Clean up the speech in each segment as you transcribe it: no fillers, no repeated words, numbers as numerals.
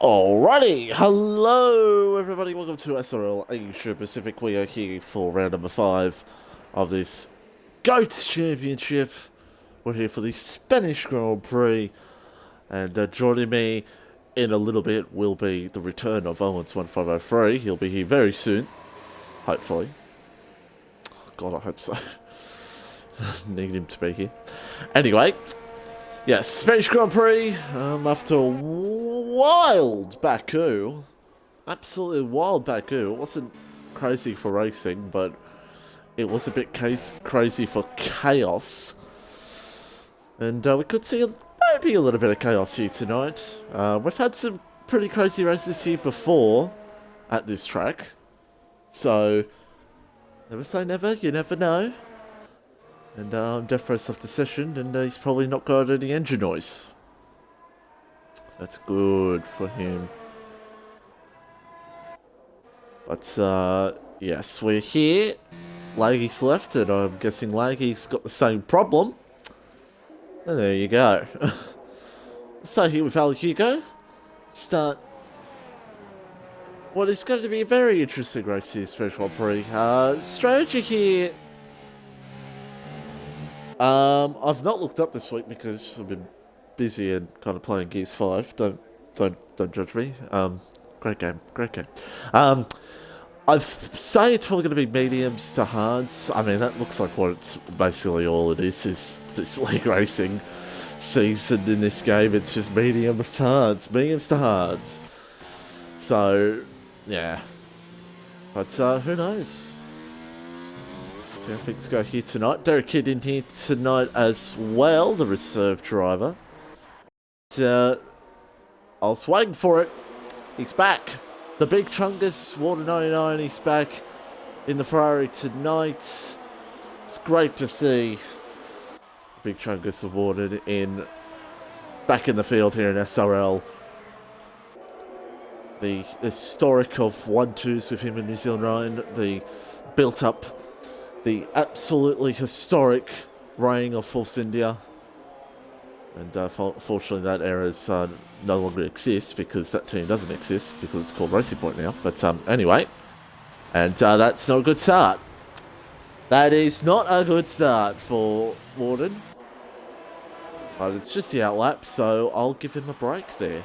Alrighty, hello everybody, welcome to SRL Asia Pacific. We are here for round number 5 of this GOATS Championship. We're here for the Spanish Grand Prix, and joining me in a little bit will be the return of Owens1503. He'll be here very soon, hopefully. God, I hope so. Need him to be here. Anyway, yes, Spanish Grand Prix, after a wild Baku, absolutely wild Baku. It wasn't crazy for racing, but it was a bit crazy for chaos. And we could see maybe a little bit of chaos here tonight. We've had some pretty crazy races here before at this track. So, never say never, you never know. And Death Race left the session, and he's probably not got any engine noise. That's good for him. But, yes, we're here. Laggy's left, and I'm guessing Laggy's got the same problem. And there you go. So here with Al Hugo, start what is going to be a very interesting race here, Special Prix. Strategy here. I've not looked up this week because I've been busy and kind of playing Gears 5. Don't judge me. Great game. I'd say it's probably going to be mediums to hards. I mean, that looks like what it's basically all it is this league racing season in this game. It's just mediums to hards. So, yeah. But, who knows? See how things go here tonight. Derek Kidd in here tonight as well, the reserve driver. I was waiting for it. He's back. The big Chungus, Water 99, he's back in the Ferrari tonight. It's great to see Big Chungus awarded back in the field here in SRL. The historic of 1-2s with him in New Zealand Ryan, the built up, the absolutely historic reign of Force India. And fortunately that era no longer exists because that team doesn't exist because it's called Racing Point now. But anyway, and that's not a good start. That is not a good start for Warden. But it's just the outlap, so I'll give him a break there.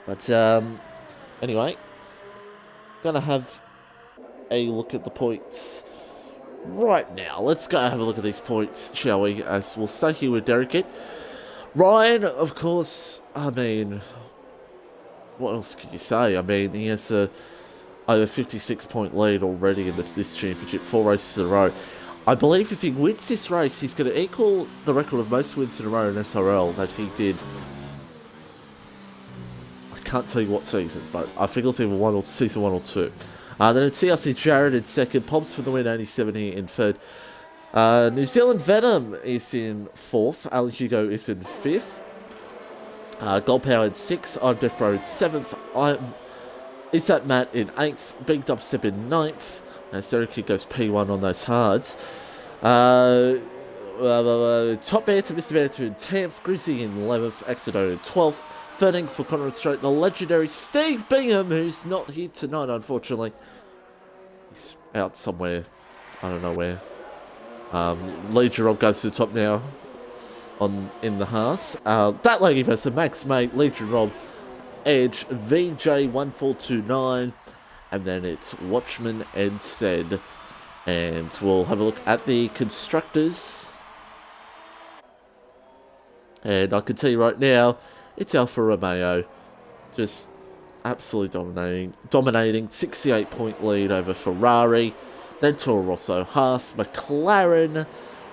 But anyway, gonna have a look at the points right now. Let's go have a look at these points, shall we? As we'll stay here with Derek Kidd. Ryan, of course, I mean, what else can you say? I mean, he has over 56-point lead already in this championship, 4 races in a row. I believe if he wins this race, he's going to equal the record of most wins in a row in SRL that he did. I can't tell you what season, but I think it's either season 1 or 2. Then it's CRC Jared in second, Pobbs for the win, 87 here in third. New Zealand Venom is in 4th, Al Hugo is in 5th. Gold Power in 6th, I'm Death Row in 7th, Isat Matt in 8th, Big Dubstep in 9th, and Derek Kidd goes P1 on those hards. Top Bear to Mr. Bear to in 10th, Grizzy in 11th, Exodo in 12th, 13th for Conrad Strait, the legendary Steve Bingham, who's not here tonight, unfortunately. He's out somewhere, I don't know where. Legion Rob goes to the top now in the Haas. That lady versus Max Mate, Legion Rob, Edge, VJ1429, and then it's Watchman and Said. And we'll have a look at the constructors. And I can tell you right now, it's Alfa Romeo, just absolutely dominating, 68-point lead over Ferrari, then Toro Rosso, Haas, McLaren,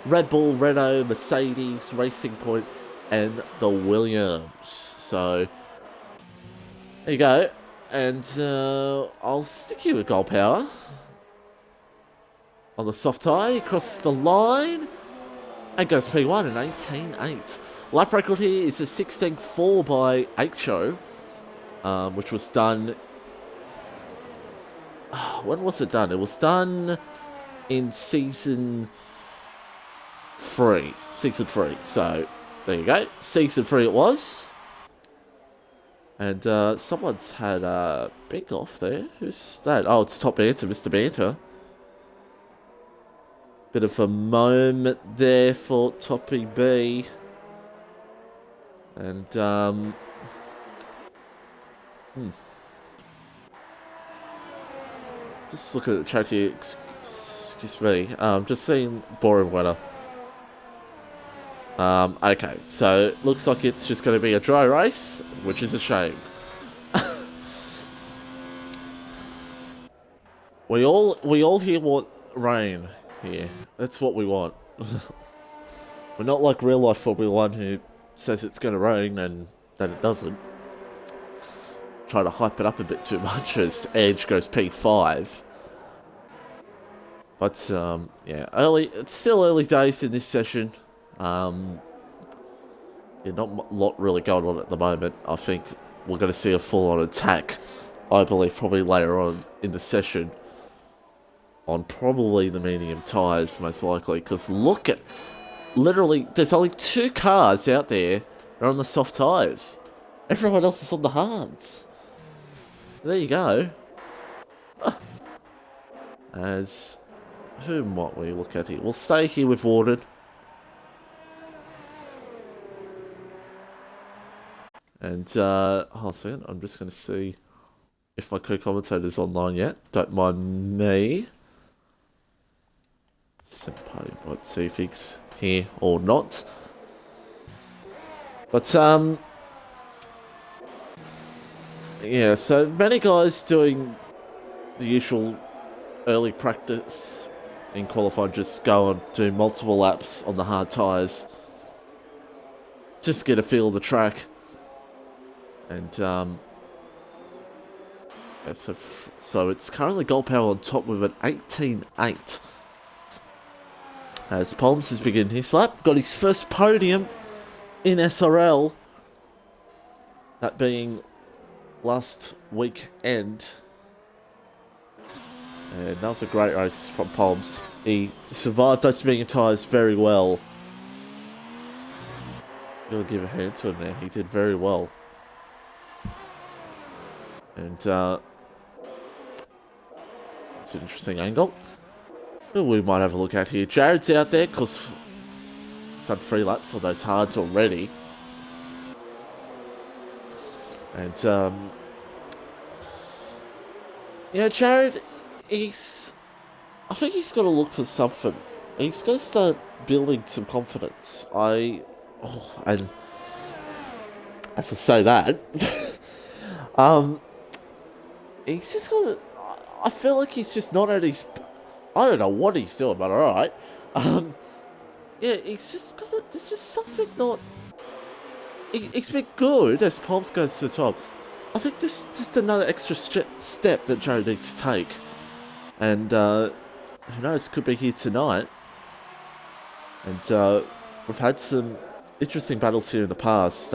Red Bull, Renault, Mercedes, Racing Point, and the Williams. So, there you go, and I'll stick you with Gold Power. On the soft tie, across the line, and goes P1 in 18.8. Lap record here is a 16.4 by H-O, which was done... when was it done? It was done in season 3. So, there you go. Season 3 it was. And someone's had a big off there. Who's that? Oh, it's Top Banter, Mr. Banter. Bit of a moment there for Toppy B. And, just look at the chat here. Excuse me. Just seeing boring weather. Okay, so looks like it's just going to be a dry race, which is a shame. we all here want rain here. That's what we want. We're not like real life Formula 1 who says it's going to rain and then it doesn't. Try to hype it up a bit too much as Edge goes P5. But yeah, it's still early days in this session. Yeah, not a lot really going on at the moment. I think we're going to see a full-on attack, I believe, probably later on in the session. On probably the medium tyres, most likely. Because look at... Literally, there's only 2 cars out there that are on the soft tyres. Everyone else is on the hards. There you go. As... Who might we look at here? We'll stay here with Warden. And, hold on a second. I'm just going to see if my co-commentator's online yet. Don't mind me. Send party invite, see if he's here or not. But, yeah, so many guys doing the usual early practice in qualifying, just go and do multiple laps on the hard tyres. Just get a feel of the track. And, yeah, so it's currently Gold Power on top with an 18.8. As Palms has begun his lap, got his first podium in SRL. That being last weekend. And that was a great race from Palms. He survived those medium tyres very well. Gotta give a hand to him there. He did very well. And, it's an interesting angle. Who we might have a look at here. Jared's out there, because he's done 3 laps on those hards already. And, yeah, Jared, I think he's got to look for something. He's got to start building some confidence. And as I say that, he's just got to, I feel like he's just not at his, I don't know what he's doing, but alright. Yeah, he's just got to, there's just something not, he's been good as Palms goes to the top. I think this just another extra step that Jared needs to take. And, who knows, could be here tonight. And, we've had some interesting battles here in the past.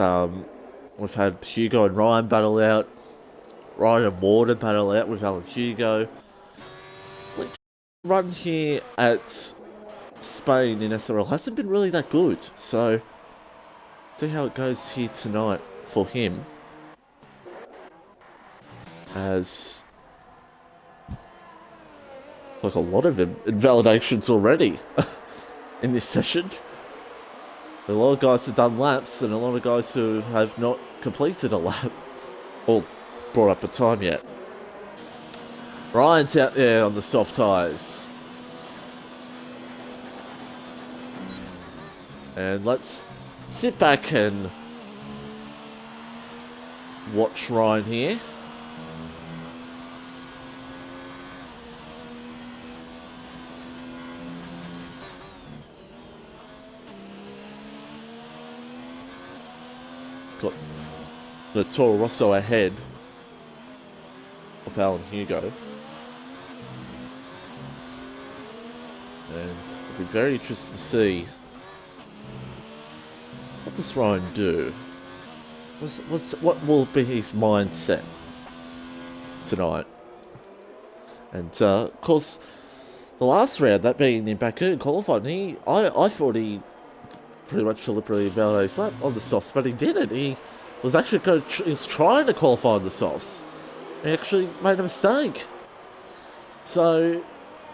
We've had Hugo and Ryan battle out. Ryan and Warden battle out with Alan Hugo. Run here at Spain in SRL hasn't been really that good. So, see how it goes here tonight for him. As... it's like a lot of invalidations already in this session. A lot of guys have done laps and a lot of guys who have not completed a lap or brought up a time yet. Ryan's out there on the soft tyres. And let's sit back and watch Ryan here. Got the Toro Rosso ahead of Alan Hugo. And it'll be very interesting to see what does Ryan do. What will be his mindset tonight? And of course, the last round, that being in Baku qualifying, I thought he pretty much deliberately invalidated his lap on the softs, but he didn't. He was actually he was trying to qualify on the softs. He actually made a mistake. So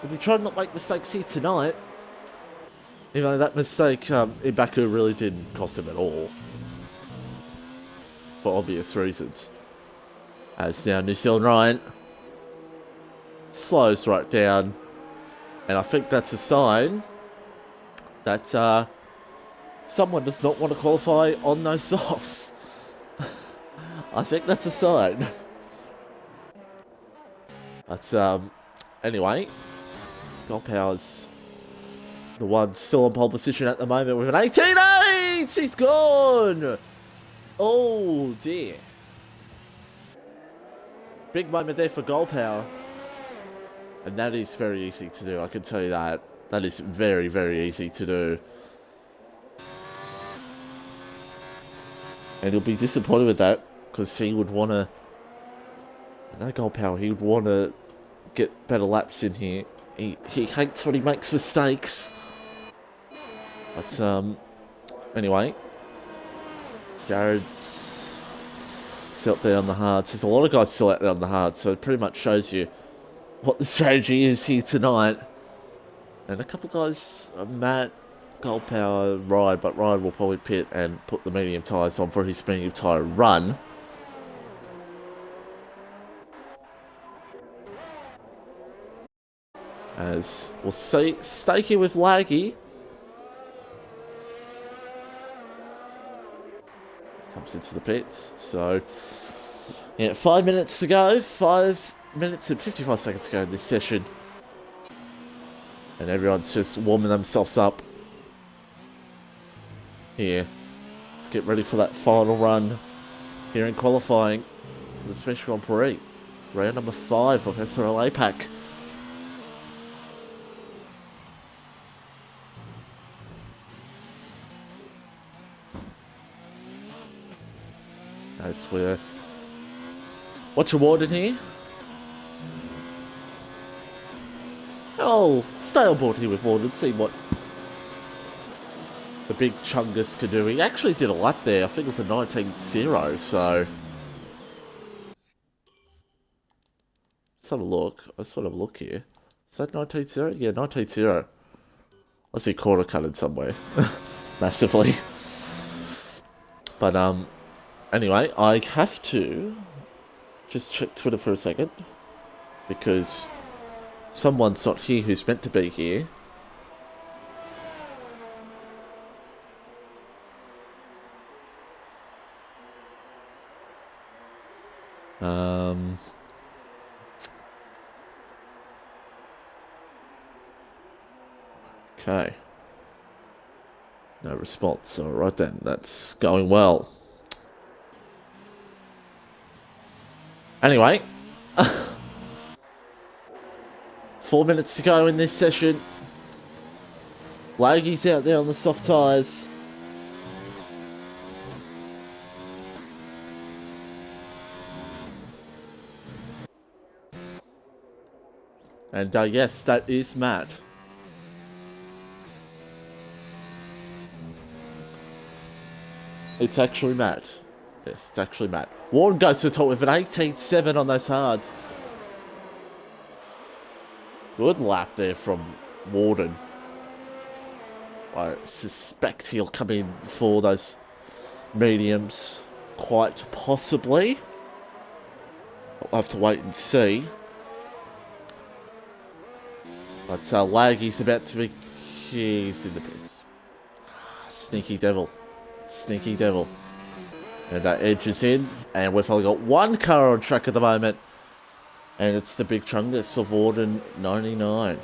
we'll be trying to not make mistakes here tonight. Even though that mistake in Baku really didn't cost him at all. For obvious reasons. As now New Zealand Ryan slows right down. And I think that's a sign that someone does not want to qualify on those softs. I think that's a sign. But anyway, Gold Power's the one still in pole position at the moment with an 18.8! He's gone! Oh dear. Big moment there for Gold Power. And that is very easy to do, I can tell you that. That is very, very easy to do. And he'll be disappointed with that, because he would want to... No Gold Power, he would want to get better laps in here. He hates when he makes mistakes. But, anyway. Jared's still out there on the hards. There's a lot of guys still out there on the hards, so it pretty much shows you what the strategy is here tonight. And a couple of guys, Matt, Gold Power, Ryan, but Ryan will probably pit and put the medium tyres on for his medium tyre run. As we'll see, stay here with Laggy. Comes into the pits, so yeah, 5 minutes to go, 5 minutes and 55 seconds to go in this session. And everyone's just warming themselves up here. Let's get ready for that final run here in qualifying for the Spanish Grand Prix. Round number 5 of SRL APAC. As we're... What's rewarded here? Oh, stay on board here with Warden, see what the big Chungus could do. He actually did a lap there, I think it was a 19.0, so... Let's have a look. Let's have a look here. Is that 19.0? Yeah, 19.0. Let's see, corner cutted somewhere. Massively. But, anyway, I have to just check Twitter for a second, because someone's not here who's meant to be here. Okay. No response. Alright then, that's going well. Anyway, 4 minutes to go in this session. Laggy's out there on the soft tyres. And yes, that is Matt. It's actually Matt. Yes, it's actually Matt. Warren goes to the top with an 18.7 on those hards. Good lap there from Warden. I suspect he'll come in for those mediums, quite possibly. I'll have to wait and see. But Laggy's about to be... He's in the pits. Sneaky devil. Sneaky devil. And that edge is in, and we've only got one car on track at the moment, and it's the big Chungus of Warden 99.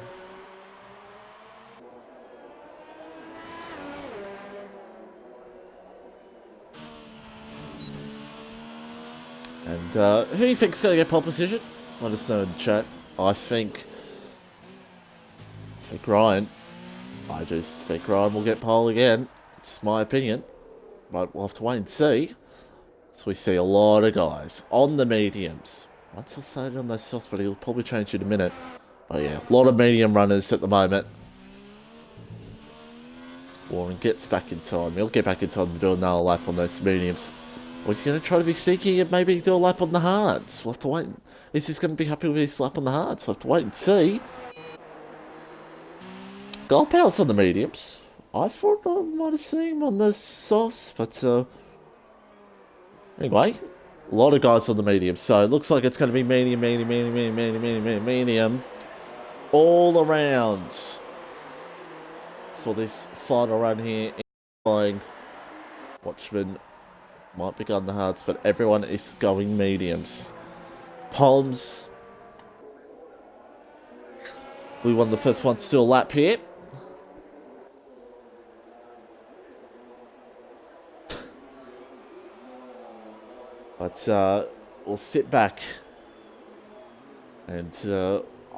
And who do you think's going to get pole position? Let us know in the chat. I think Ryan. I just think Ryan will get pole again. It's my opinion. But we'll have to wait and see. So we see a lot of guys on the mediums. Once I started on those softs, but he'll probably change in a minute. But yeah, a lot of medium runners at the moment. Warren gets back in time. He'll get back in time to do another lap on those mediums. Or is he going to try to be sneaky and maybe do a lap on the hards? We'll have to wait. Is he going to be happy with his lap on the hards? We'll have to wait and see. Gold Power's on the mediums. I thought I might have seen him on the softs, but anyway, a lot of guys on the medium, so it looks like it's going to be medium all around for this final run here. Flying Watchman might be on the hards, but everyone is going mediums. Palms, we won the first one, still lap here. But we'll sit back and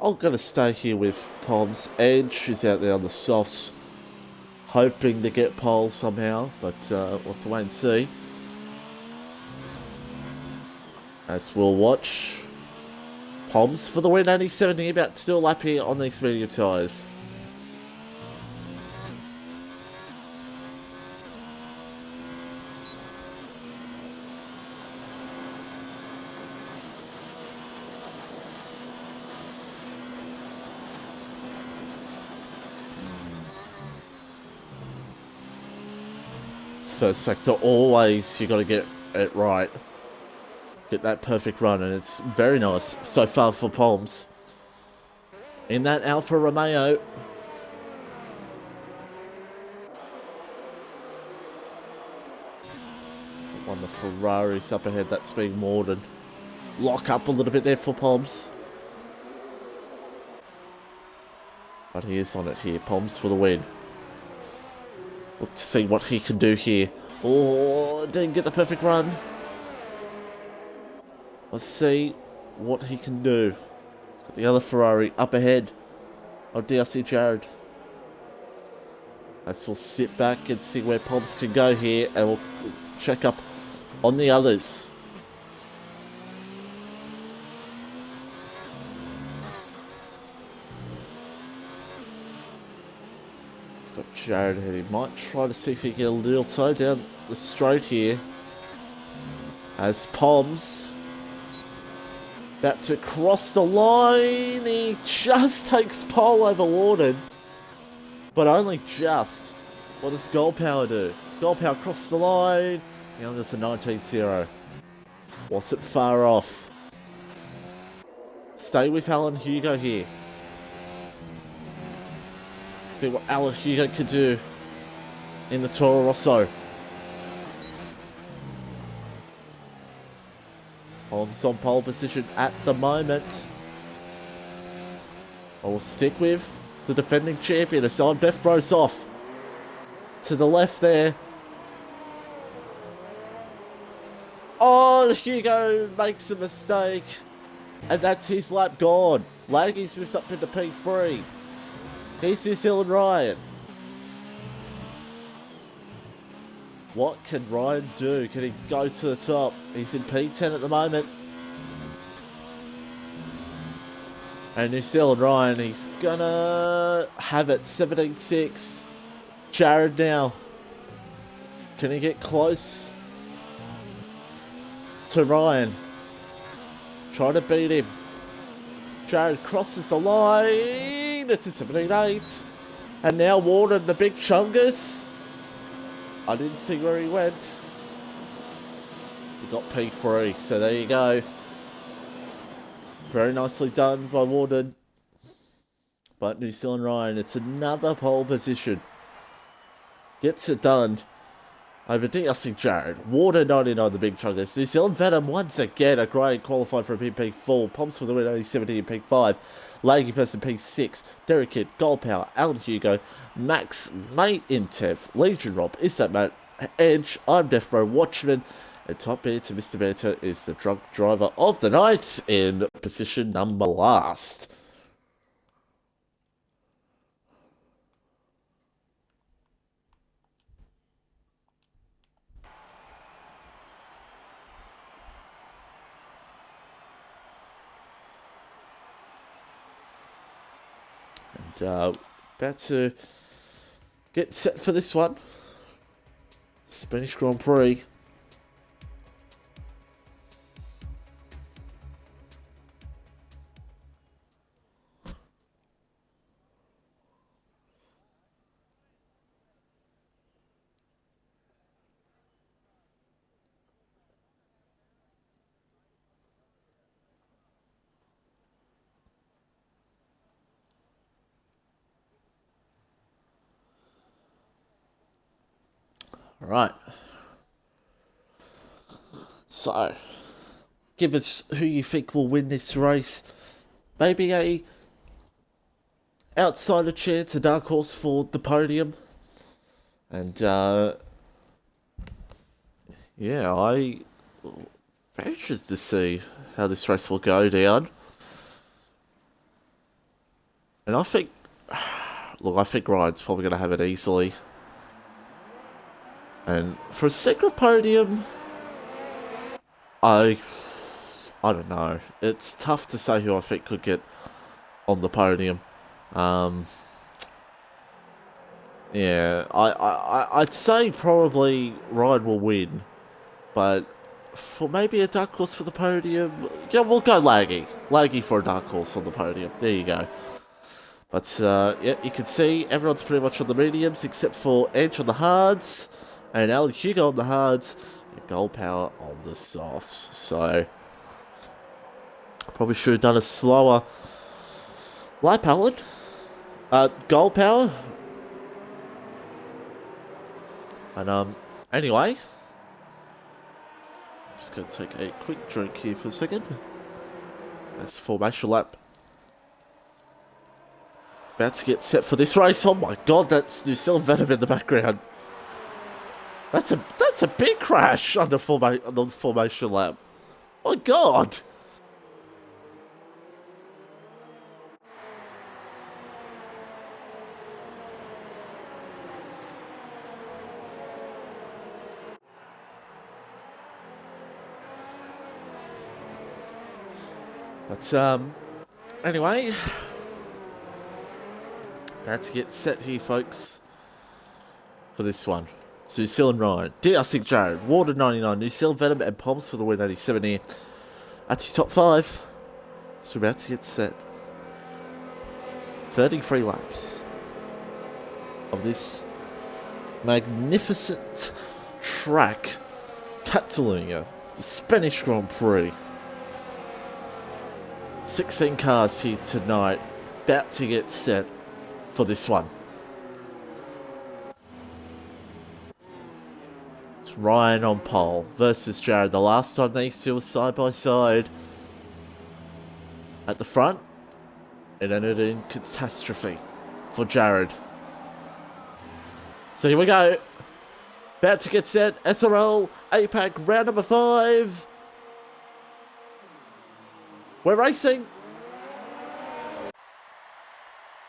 I'm going to stay here with Palms. Edge, who's out there on the softs, hoping to get pole somehow, but we'll have to wait and see. As we'll watch Palms for the win, only 70, about to do a lap here on these medium tyres. First sector, always you got to get it right, get that perfect run, and it's very nice so far for Palms in that Alfa Romeo. One of the Ferraris up ahead, that's being Morden. Lock up a little bit there for Palms, but he is on it here. Palms for the win. Let's see what he can do here. Oh, didn't get the perfect run. Let's see what he can do. He's got the other Ferrari up ahead. Oh, DRC Jared. Let's we'll sit back and see where Palms can go here, and we'll check up on the others. Got Jared ahead. He might try to see if he can get a little toe down the straight here. As Palms about to cross the line. He just takes pole over Warden, but only just. What does Gold Power do? Gold Power crosses the line. Now there's a 19-0. Wasn't far off. Stay with Alan Hugo here. See what Alan Hugo could do in the Toro Rosso. Palms on pole position at the moment. I will stick with the defending champion. Asylum Death Bros off to the left there. Oh, Hugo makes a mistake, and that's his lap gone. Laggy's moved up into P3. Here's New Zealand Ryan. What can Ryan do? Can he go to the top? He's in P10 at the moment. And New Zealand Ryan, he's gonna have it. 17-6. Jared now. Can he get close to Ryan? Try to beat him. Jared crosses the line. It's a 17-8. And now Warden, the big chungus. I didn't see where he went. He got P3, so there you go. Very nicely done by Warden. But New Zealand Ryan, it's another pole position. Gets it done over DRC Jared. Warden 99, the big chungus. New Zealand Venom once again, a great qualified for a P4. Palms for the win, only 17 P5. Laggy person P6, Derek Kidd, Gold Power, Alan Hugo, Max, Mate in 10th, Legion Rob, Is That Matt, Edge, I'm Death Row Watchman, and top beer to Mr. Banter is the drunk driver of the night in position number last. About to get set for this one. Spanish Grand Prix. Alright. So, give us who you think will win this race. Maybe a outsider chance, a dark horse for the podium. And, yeah, I'm very interested to see how this race will go down. And I think, look, I think Ryan's probably going to have it easily. And for a second podium, I don't know. It's tough to say who I think could get on the podium. Yeah, I'd say probably Ryan will win, but for maybe a dark horse for the podium, yeah, we'll go Laggy. Laggy for a dark horse on the podium. There you go. But, yeah, you can see everyone's pretty much on the mediums, except for Edge on the hards, and Alan Hugo on the hards, and Gold Power on the softs. So, probably should have done a slower lap, Alan. Gold Power. And, anyway, just going to take a quick drink here for a second. That's formation lap. About to get set for this race. Oh my god, that's New Zealand Venom in the background. That's a big crash on the formation lap. Oh my god. But anyway, about to get set here, folks, for this one. So New Zealand Ryan, DRC Jared, Warden 99, New Zealand Venom, and Palms for the win 87 here. That's your top 5. So we're about to get set. 33 laps of this magnificent track, Catalunya, the Spanish Grand Prix. 16 cars here tonight, about to get set for this one. It's Ryan on pole versus Jared. The last time these two were side by side at the front, it ended in catastrophe for Jared. So here we go. About to get set. SRL APAC round number 5. We're racing.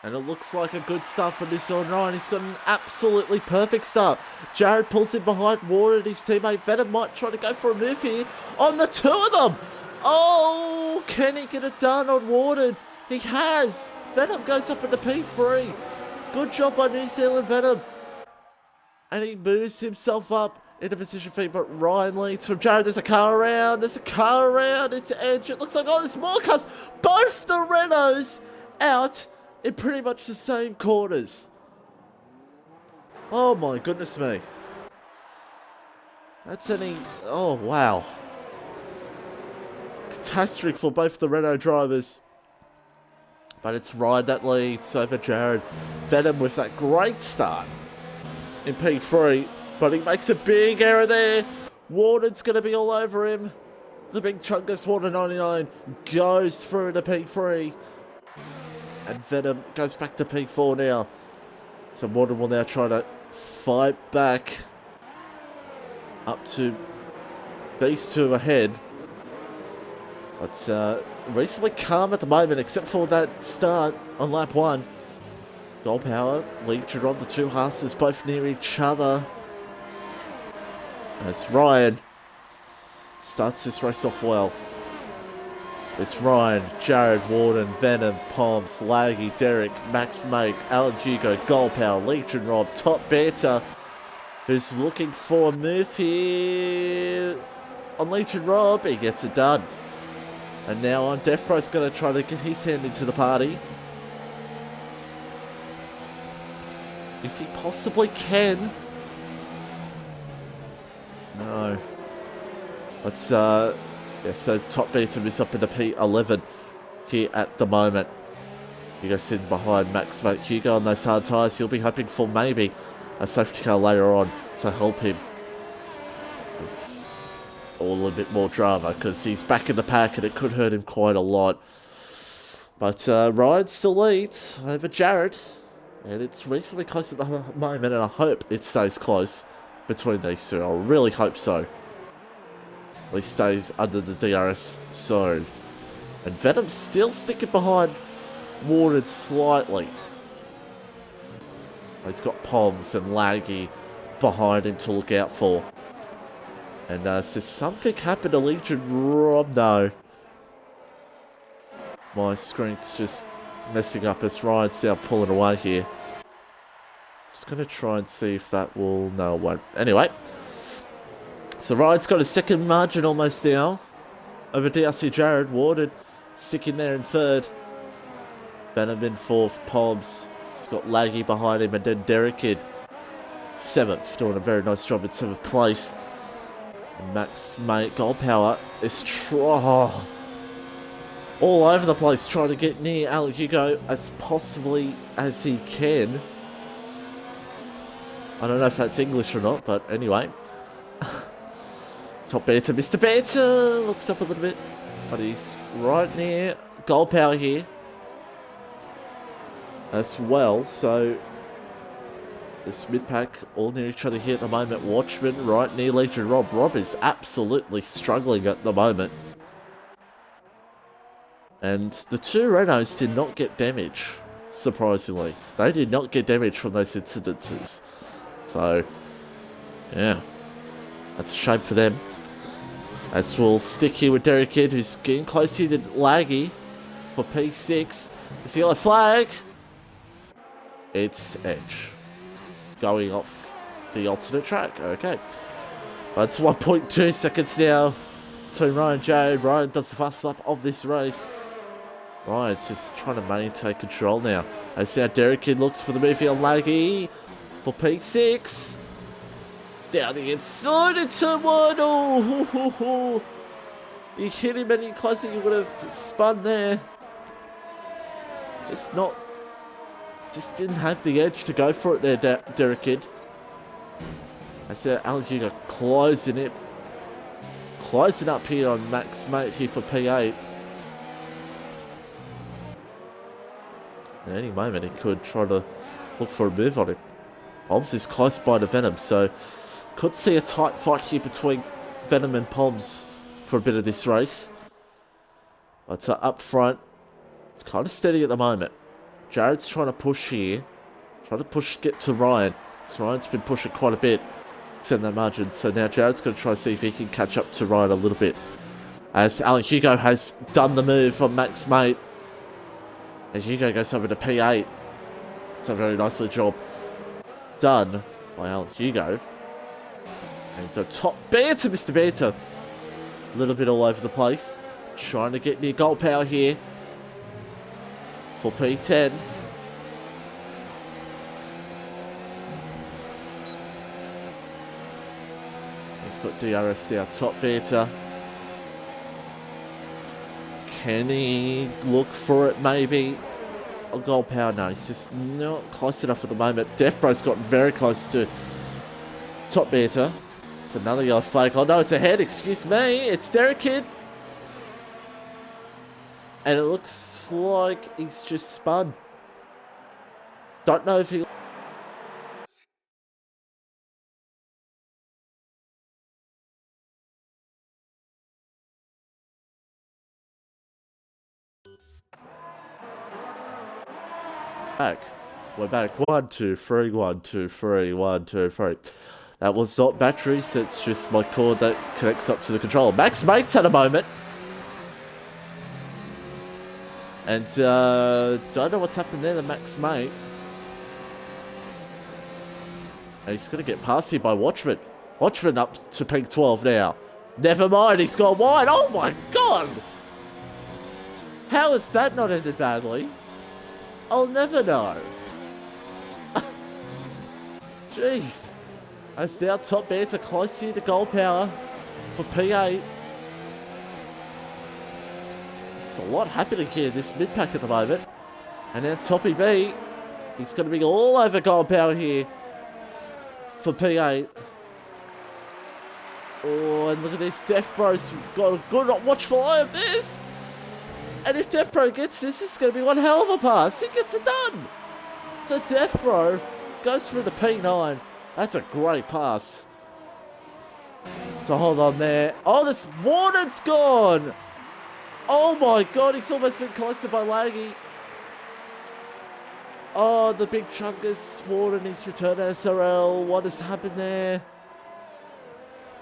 And it looks like a good start for New Zealand Ryan. He's got an absolutely perfect start. Jared pulls in behind Warren. His teammate Venom might try to go for a move here on the two of them. Oh, can he get it done on Warden? He has. Venom goes up into P3. Good job by New Zealand Venom. And he moves himself up into position for, but Ryan leads from Jared. There's a car around. There's a car around into Edge. It looks like, oh, there's more cars. Both the Renaults out in pretty much the same corners. Oh my goodness me. That's any... Oh, wow. Catastrophic for both the Renault drivers. But it's Ryan that leads over Jared. Venom with that great start in P3. But he makes a big error there. Warden's going to be all over him. The big chungus Warden 99 goes through the P3. And Venom goes back to P4 now. So Warden will now try to fight back up to these two ahead. But reasonably calm at the moment, except for that start on lap 1. Gold Power, Legion on the two horses, both near each other. As Ryan starts this race off well. It's Ryan, Jared, Warden, Venom, Palms, Laggy, Derek, Max Mate, Alan Hugo, Gold Power, Legion Rob, Top Beta, who's looking for a move here on Legion Rob. He gets it done. And now on Death Pro's going to try to get his hand into the party. If he possibly can. No. Let's, yeah, so Top Beta is up into P11 here at the moment. Hugo sitting behind Max Mate Hugo on those hard tyres. He'll be hoping for maybe a safety car later on to help him. It's all a little bit more drama because he's back in the pack and it could hurt him quite a lot. But Ryan still leads over Jared, and it's reasonably close at the moment, and I hope it stays close between these two. I really hope so. At least stays under the DRS zone. And Venom's still sticking behind Warden slightly. He's got Poms and Laggy behind him to look out for. And so something happened to Legion Rob. No. My screen's just messing up as Ryan's now pulling away here. Just going to try and see if that will... No, it won't. Anyway. So Ryan's got a second margin almost now. Over DRC Jared. Warden sticking there in third. Venom in fourth. Poms. He's got Laggy behind him. And then Derek Kidd, seventh. Doing a very nice job in seventh place. And Max Mate Gold Power is all over the place trying to get near Al Hugo as possibly as he can. I don't know if that's English or not, but anyway. Top Banter, Mr. Banter looks up a little bit, but he's right near Gold Power here as well. So this mid-pack all near each other here at the moment. Watchman right near Legion Rob. Rob is absolutely struggling at the moment. And the two Renaults did not get damage, surprisingly. They did not get damage from those incidences. So, yeah. That's a shame for them. As we'll stick here with Derek Kidd, who's getting close here to Laggy for P6. It's the yellow flag. It's Edge. Going off the alternate track. Okay. That's 1.2 seconds now between Ryan and Jared. Ryan does the fastest lap of this race. Ryan's just trying to maintain control now. As now Derek Kidd looks for the movie on Laggy for P6. Down the inside in turn one. Oh, you hit him any closer, you would have spun there. Just didn't have the edge to go for it there, Derek Kidd. As now Alan Hugo closing up here on Max Mate here for P8. At any moment, he could try to look for a move on him. Poms is close by to Venom, so could see a tight fight here between Venom and Poms for a bit of this race. But up front, it's kind of steady at the moment. Jared's trying to push here. Get to Ryan. So Ryan's been pushing quite a bit, extend that margin. So now Jared's going to try to see if he can catch up to Ryan a little bit. As Alan Hugo has done the move on Max Mate. As Hugo goes over to P8. It's a very nicely job done by Alan Hugo. And the top Banter, Mr. Banter. A little bit all over the place. Trying to get near Gold Power here. For P10. He's got DRS there, top Banter. Can he look for it, maybe? A Gold Power? No, he's just not close enough at the moment. Death Bro's got very close to top Banter. It's another yellow flag. Oh no, it's ahead. Excuse me. It's Derek Kidd. And it looks like he's just spun. Don't know if he... We're back. 1, 2, 3, 1, 2, 3, 1, 2, 3. That was not batteries, it's just my cord that connects up to the controller. Max Mate's had a moment. And don't know what's happened there to Max Mate. And he's going to get past here by Watchman. Watchman up to pink 12 now. Never mind, he's gone wide. Oh my god! How has that not ended badly? I'll never know. Jeez. As now top Banter close here to Gold Power for P8. There's a lot happening here in this mid-pack at the moment. And now Toppy B, he's going to be all over Gold Power here. for P8. Oh, and look at this. Death Bro's got a good watchful eye of this. And if Death Bro gets this, it's going to be one hell of a pass. He gets it done. So Death Bro goes through the P9. That's a great pass. So hold on there. Oh, this Warden's gone. Oh my god, he's almost been collected by Laggy. Oh, the big chungus Warden, he's returned to SRL. What has happened there?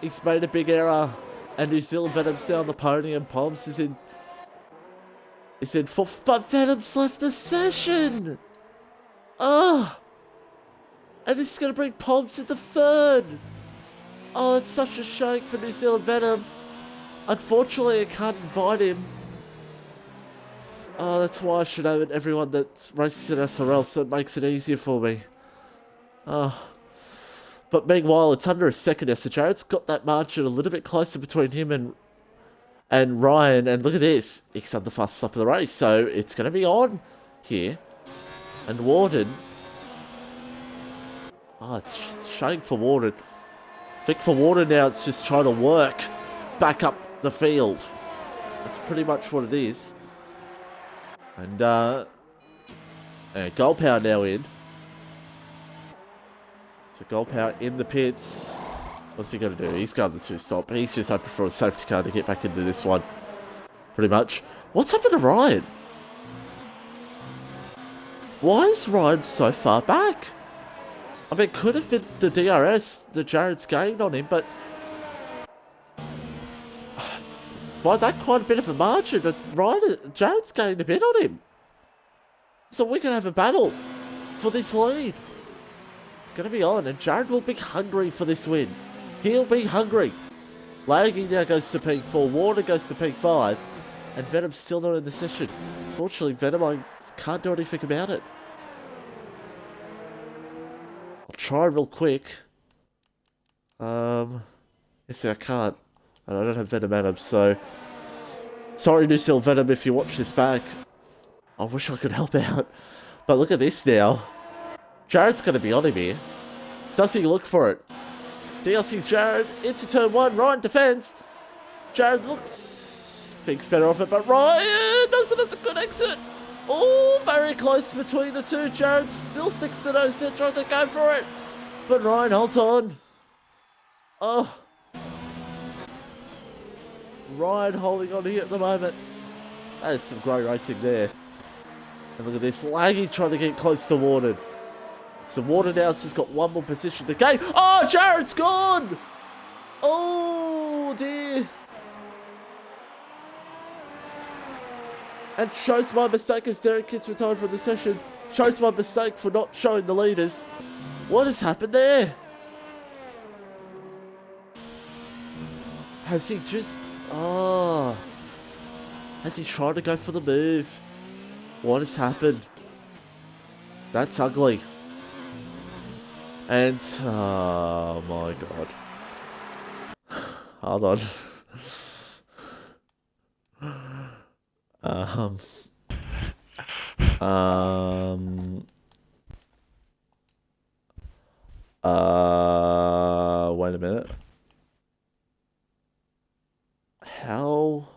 He's made a big error. And New Zealand Venom's now on the podium. Poms is in fourth, but Venom's left the session. Oh. And this is going to bring Poms into third. Oh, it's such a shame for New Zealand Venom. Unfortunately, I can't invite him. Oh, that's why I should have it. Everyone that races in SRL, so it makes it easier for me. Oh. But meanwhile, it's under a second. So Jared's got that margin a little bit closer between him and Ryan. And look at this. He's done the fastest lap of the race. So it's going to be on here. And Warden. Oh, it's a shame for Warden. I think for Warden now, it's just trying to work back up the field. That's pretty much what it is. And Gold Power now in. So Gold Power in the pits. What's he going to do? He's going to two-stop. He's just hoping for a safety car to get back into this one. Pretty much. What's happened to Ryan? Why is Ryan so far back? I mean, it could have been the DRS that Jared's gained on him, but by that quite a bit of a margin, Jared's gained a bit on him. So we can have a battle for this lead. It's going to be on, and Jared will be hungry for this win. He'll be hungry. Laggy now goes to P4, Warner goes to P5, and Venom's still not in the session. Unfortunately, Venom, I can't do anything about it. I'll try real quick. Yes, I can't. And I don't have Venom Adam, so sorry, New Zealand Venom, if you watch this back. I wish I could help out. But look at this now. Jared's going to be on him here. Does he look for it? DLC Jared into turn 1. Ryan defends. Jared thinks better off it, but Ryan doesn't have the good exit. Oh, very close between the two. Jared still sticks to nose. They're trying to go for it. But Ryan, hold on. Oh. Ryan holding on here at the moment. That is some great racing there. And look at this. Laggy trying to get close to Warden. So Warden now has just got one more position to gain. Oh, Jared's gone. Oh, dear. And shows my mistake as Derek Kitt's retired from the session. Shows my mistake for not showing the leaders. What has happened there? Has he just... Oh. Has he tried to go for the move? What has happened? That's ugly. And... Oh my god. Hold on. Wait a minute. How?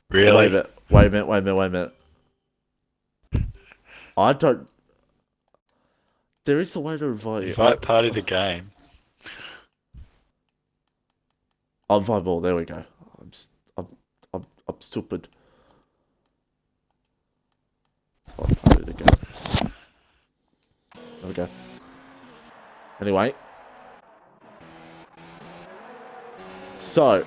Really? Wait a minute. I don't... There is a way to invite you. Invite party to game. I'll invite ball. There we go. I'm stupid. Invite party to game. There we go. Anyway. So,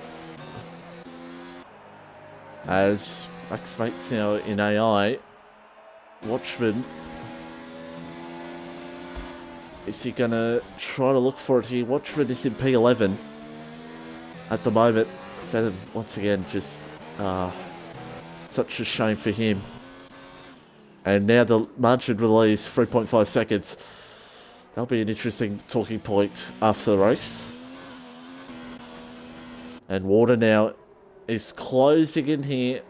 as Max Mate's now in AI, Watchman, is he going to try to look for it here? Watchman is in P11 at the moment. Venom, once again, just such a shame for him. And now the margin release, 3.5 seconds. That'll be an interesting talking point after the race. And Water now is closing in here,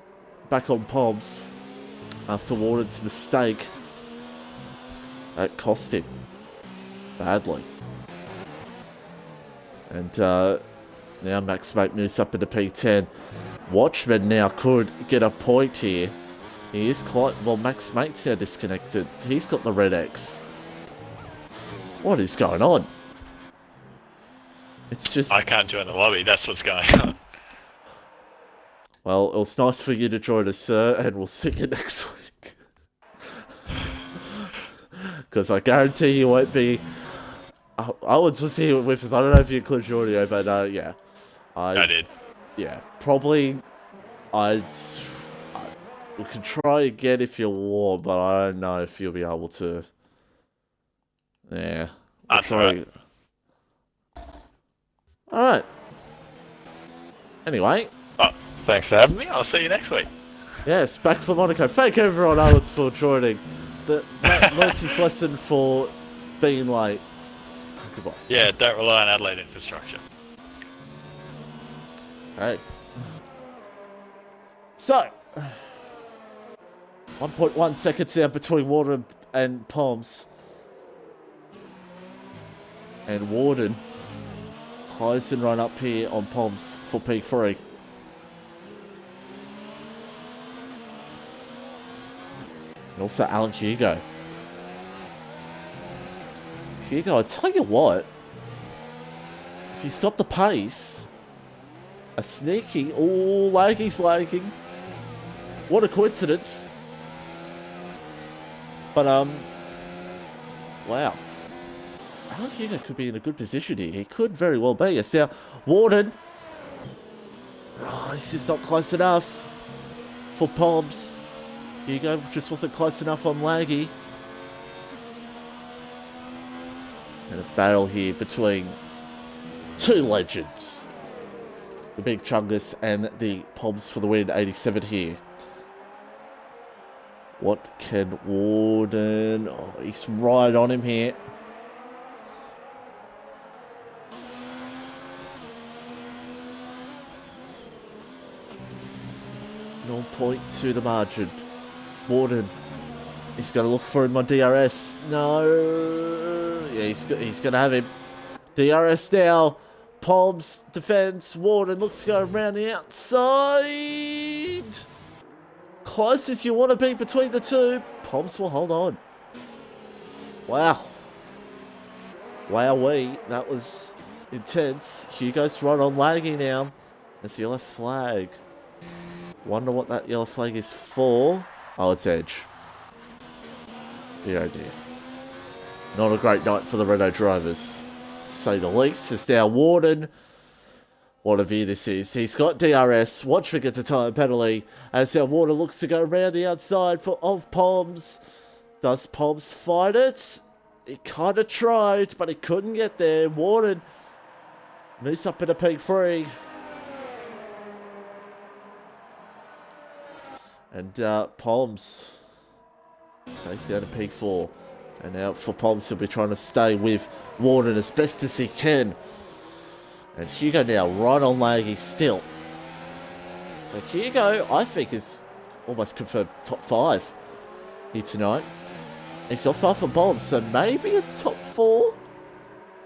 back on Poms, after Warden's mistake. That cost him badly. And now Max Mate moves up into P10. Watchman now could get a point here. He is quite... Well, Max Mate's now disconnected. He's got the red X. What is going on? It's just... I can't join the lobby, that's what's going on. Well, it was nice for you to join us, sir, and we'll see you next week. Because I guarantee you won't be... I was just here with us. I don't know if you included your audio, but yeah. I did. Yeah, probably... we could try again if you want, but I don't know if you'll be able to... Yeah. That's alright. Alright. Anyway. Oh, thanks for having me. I'll see you next week. Yes, back for Monaco. Thank everyone else for joining. That Monty's lesson for being late. Goodbye. Yeah, don't rely on Adelaide infrastructure. Okay. So, 1.1 seconds now between Warden and Palms. And Warden close and run up here on Palms for P3. And also Alan Hugo. Hugo, I tell you what, if he's got the pace, a sneaky, oh, laggy's lagging. What a coincidence. But, wow. Alan Hugo could be in a good position here. He could very well be. Yes, now, Warden. Oh, he's just not close enough for Palms. Hugo just wasn't close enough on Laggy. And a battle here between two legends. The Big Chungus and the Palms for the win, 87 here. What can Warden... Oh, he's right on him here. Point to the margin. Warden. He's going to look for him on DRS. No. Yeah, he's going to have him. DRS now. Palms defends. Warden looks to go around the outside. Close as you want to be between the two. Palms will hold on. Wow. Wowee. That was intense. Hugo's right on Laggy now. There's the yellow flag. Wonder what that yellow flag is for. Oh, it's edge. Dear oh dear. Not a great night for the Renault drivers, to say the least. It's now Warden. What a view this is. He's got DRS. Watchman gets a time penalty. As now Warden looks to go around the outside of Palms. Does Palms fight it? He kind of tried, but he couldn't get there. Warden moves up into P3. And Palms stays down to P4. And now for Palms, he'll be trying to stay with Warden as best as he can. And Hugo now right on Laggy still. So Hugo, I think, is almost confirmed top 5 here tonight. He's not far from Palms, so maybe a top 4.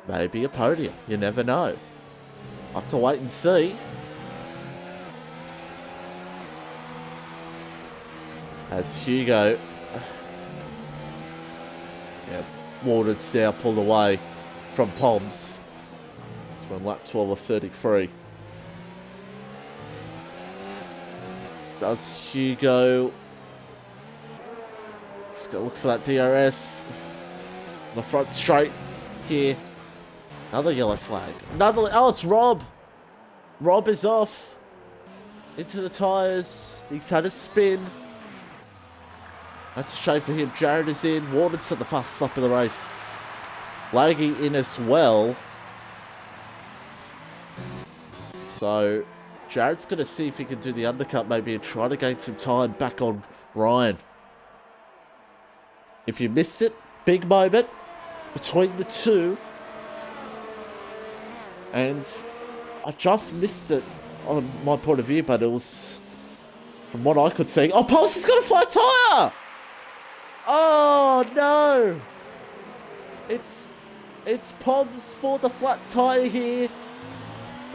Maybe a podium. You never know. I'll have to wait and see. As Hugo, yeah, Warden's now pulled away from Palms. It's from lap 12 of 33. Does Hugo... He's got to look for that DRS. On the front straight here. Another yellow flag. Another... Oh, it's Rob. Rob is off. Into the tyres. He's had a spin. That's a shame for him. Jared is in. Warden's at the fastest lap of the race. Laggy in as well. So, Jared's going to see if he can do the undercut maybe and try to gain some time back on Ryan. If you missed it, big moment between the two. And I just missed it on my point of view, but it was, from what I could see... Oh, Pulse has got a flat tyre! Oh, no! It's Poms for the flat tyre here.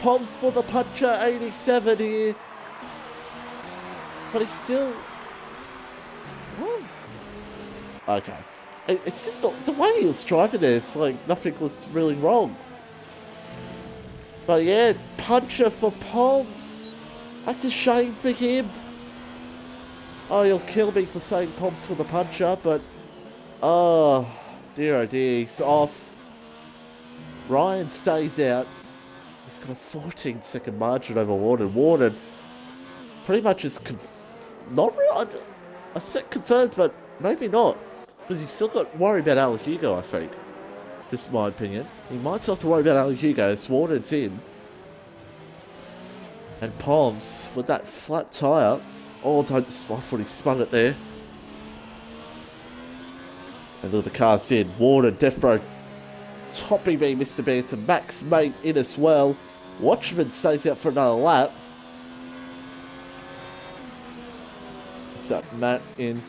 Poms for the puncher 87 here. But he's still... Okay. It's just the way he was driving there, it's like nothing was really wrong. But yeah, puncher for Poms. That's a shame for him. Oh, he'll kill me for saying Poms for the puncher, but... Oh, dear, he's off. Ryan stays out. He's got a 14-second margin over Warden. Warden pretty much is not really... I said confirmed, but maybe not. Because he's still got to worry about Al Hugo, I think. Just my opinion. He might still have to worry about Al Hugo as Warden's in. And Poms with that flat tyre. Oh, I thought he spun it there. And look, the car's in. Warden, Death Row, topping me, Mr. Banter. Max Mate in as well. Watchman stays out for another lap. Is that Matt in?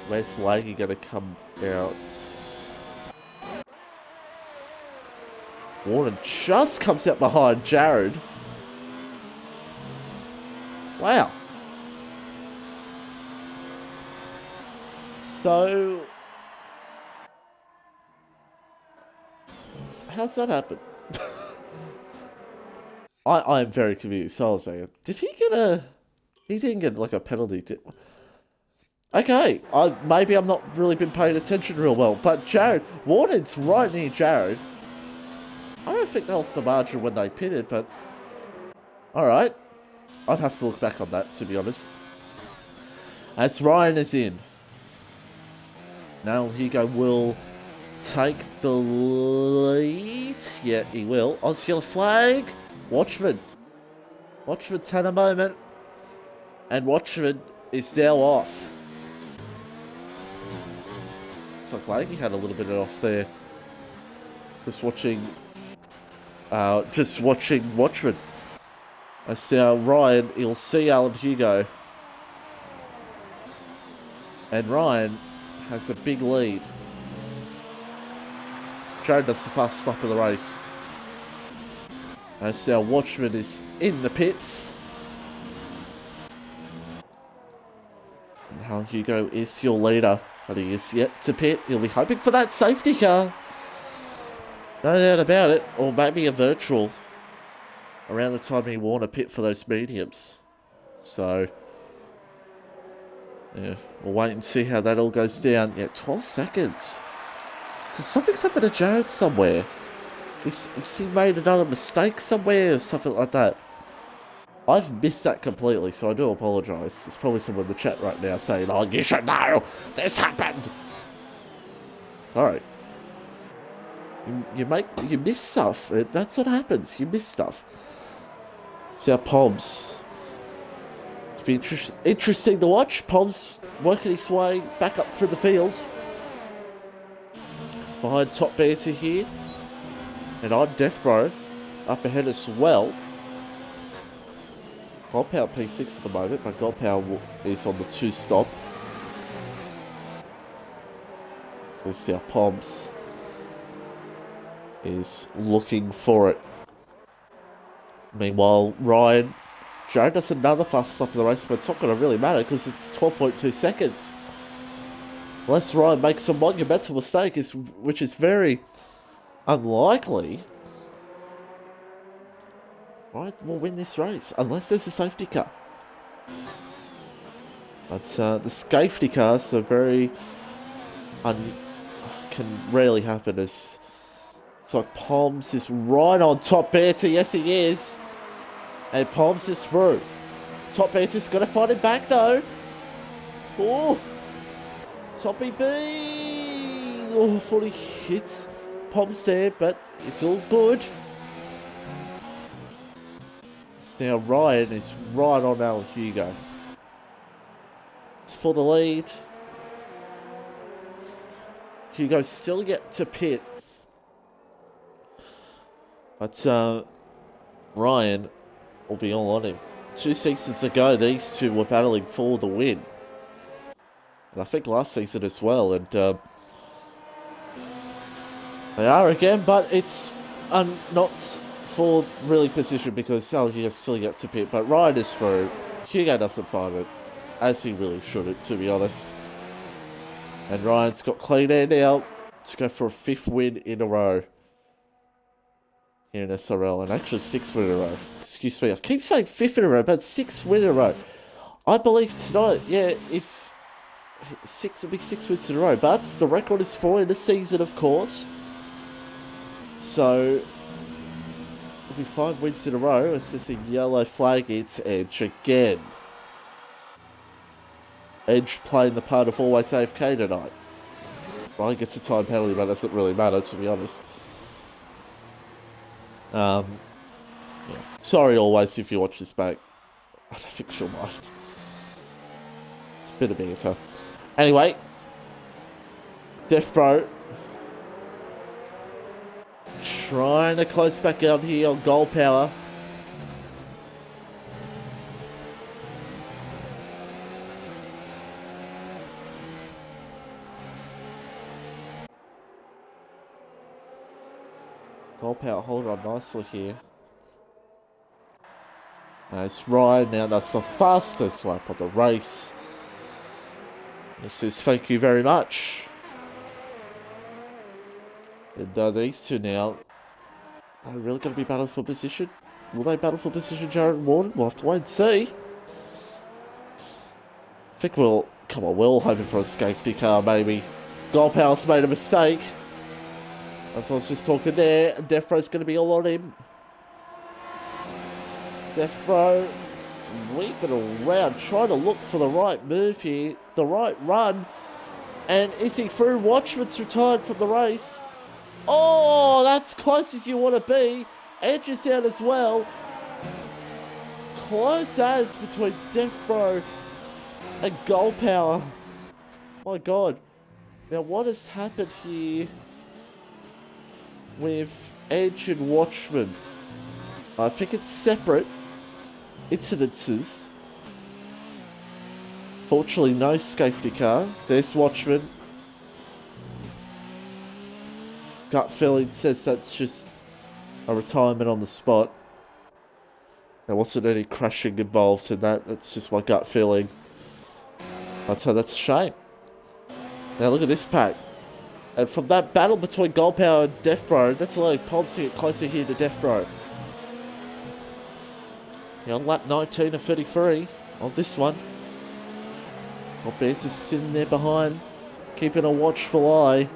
Where's Laggy going to come out? Warden just comes out behind Jared. Wow. So, how's that happen? I am very confused. So I'll say, did he get a... He didn't get like a penalty, did... Okay, maybe I'm not really been paying attention real well, but Jared, Warden's right near Jared. I don't think that was the margin when they pitted, but... Alright. I'd have to look back on that, to be honest. As Ryan is in. Now Hugo will take the lead. Yeah, he will. Aussie yellow flag. Watchman. Watchman's had a moment. And Watchman is now off. It's like Laggy had a little bit of off there. Just watching Watchman. I see Ryan, he'll see Alan Hugo. And Ryan has a big lead. Jared does the fast stop of the race. I see our Watchman is in the pits. And Alan Hugo is your leader. But he is yet to pit. He'll be hoping for that safety car. No doubt about it. Or maybe a virtual. Around the time he won a pit for those mediums. So, yeah, we'll wait and see how that all goes down. Yeah, 12 seconds. So something's happened to Jared somewhere. He made another mistake somewhere or something like that. I've missed that completely, so I do apologise. There's probably someone in the chat right now saying, oh, you should know, this happened. Sorry. You miss stuff. That's what happens. You miss stuff. See our Poms. It's been interesting to watch. Poms working his way back up through the field. He's behind Top Banter here. And I'm Death Row up ahead as well. Gold Power P6 at the moment, but Gold Power is on the 2-stop. We see our Poms is looking for it. Meanwhile, Ryan, Jared does another fast stop of the race, but it's not going to really matter because it's 12.2 seconds. Unless Ryan makes a monumental mistake, which is very unlikely. Ryan will win this race, unless there's a safety car. But the safety cars are very... can rarely happen as... It's like Poms is right on Top Banter. Yes, he is. And Poms is through. Top Banter's got to fight him back, though. Oh. Toppy B. Oh, I thought he hits Poms there, but it's all good. So now Ryan is right on Al Hugo. It's for the lead. Hugo's still yet to pit. But Ryan will be all on him. 2 seasons ago, these two were battling for the win. And I think last season as well. And They are again, but it's not for really position because Hugo's still yet to pit. But Ryan is through. Hugo doesn't find it, as he really shouldn't, to be honest. And Ryan's got clean air now to go for a 5th win in a row here in SRL, and actually 6th win in a row. Excuse me, I keep saying 5th in a row, but 6th win in a row. I believe tonight, yeah, if 6 will be 6 wins in a row, but the record is 4 in the season, of course. So it'll be 5 wins in a row. It's just a yellow flag. It's Edge again. Edge playing the part of always AFK tonight. Ryan gets a time penalty, but it doesn't really matter, to be honest. Yeah. Sorry, always, if you watch this back. I don't think she'll mind. It's a bit of banter. Anyway, Death Bro trying to close back out here on goal power. Goal power hold on nicely here. It's Ryan now, that's the fastest lap of the race. He says thank you very much. And these two now are really going to be battling for position. Will they battle for position, Jared and Warden? We'll have to wait and see. I think we'll... Come on, we're all hoping for a safety car, maybe. Goal Power's made a mistake. As I was just talking there, and Death Bro's going to be all on him. Death Bro is weaving around, trying to look for the right move here, the right run. And is he through? Watchman's retired from the race. Oh, that's close as you want to be. Edge is out as well. Close as between Death Bro and Goal Power. My God. Now, what has happened here with Edge and Watchman? I think it's separate incidences. Fortunately, no safety car. There's Watchman. Gut feeling says that's just a retirement on the spot. There wasn't any crashing involved in that. That's just my gut feeling. I'd say that's a shame. Now look at this pack. And from that battle between Goal Power and Death Bro, that's allowing Poms to get closer here to Death Bro. On lap 19 of 33 on this one. Top Bands is sitting there behind, keeping a watchful eye.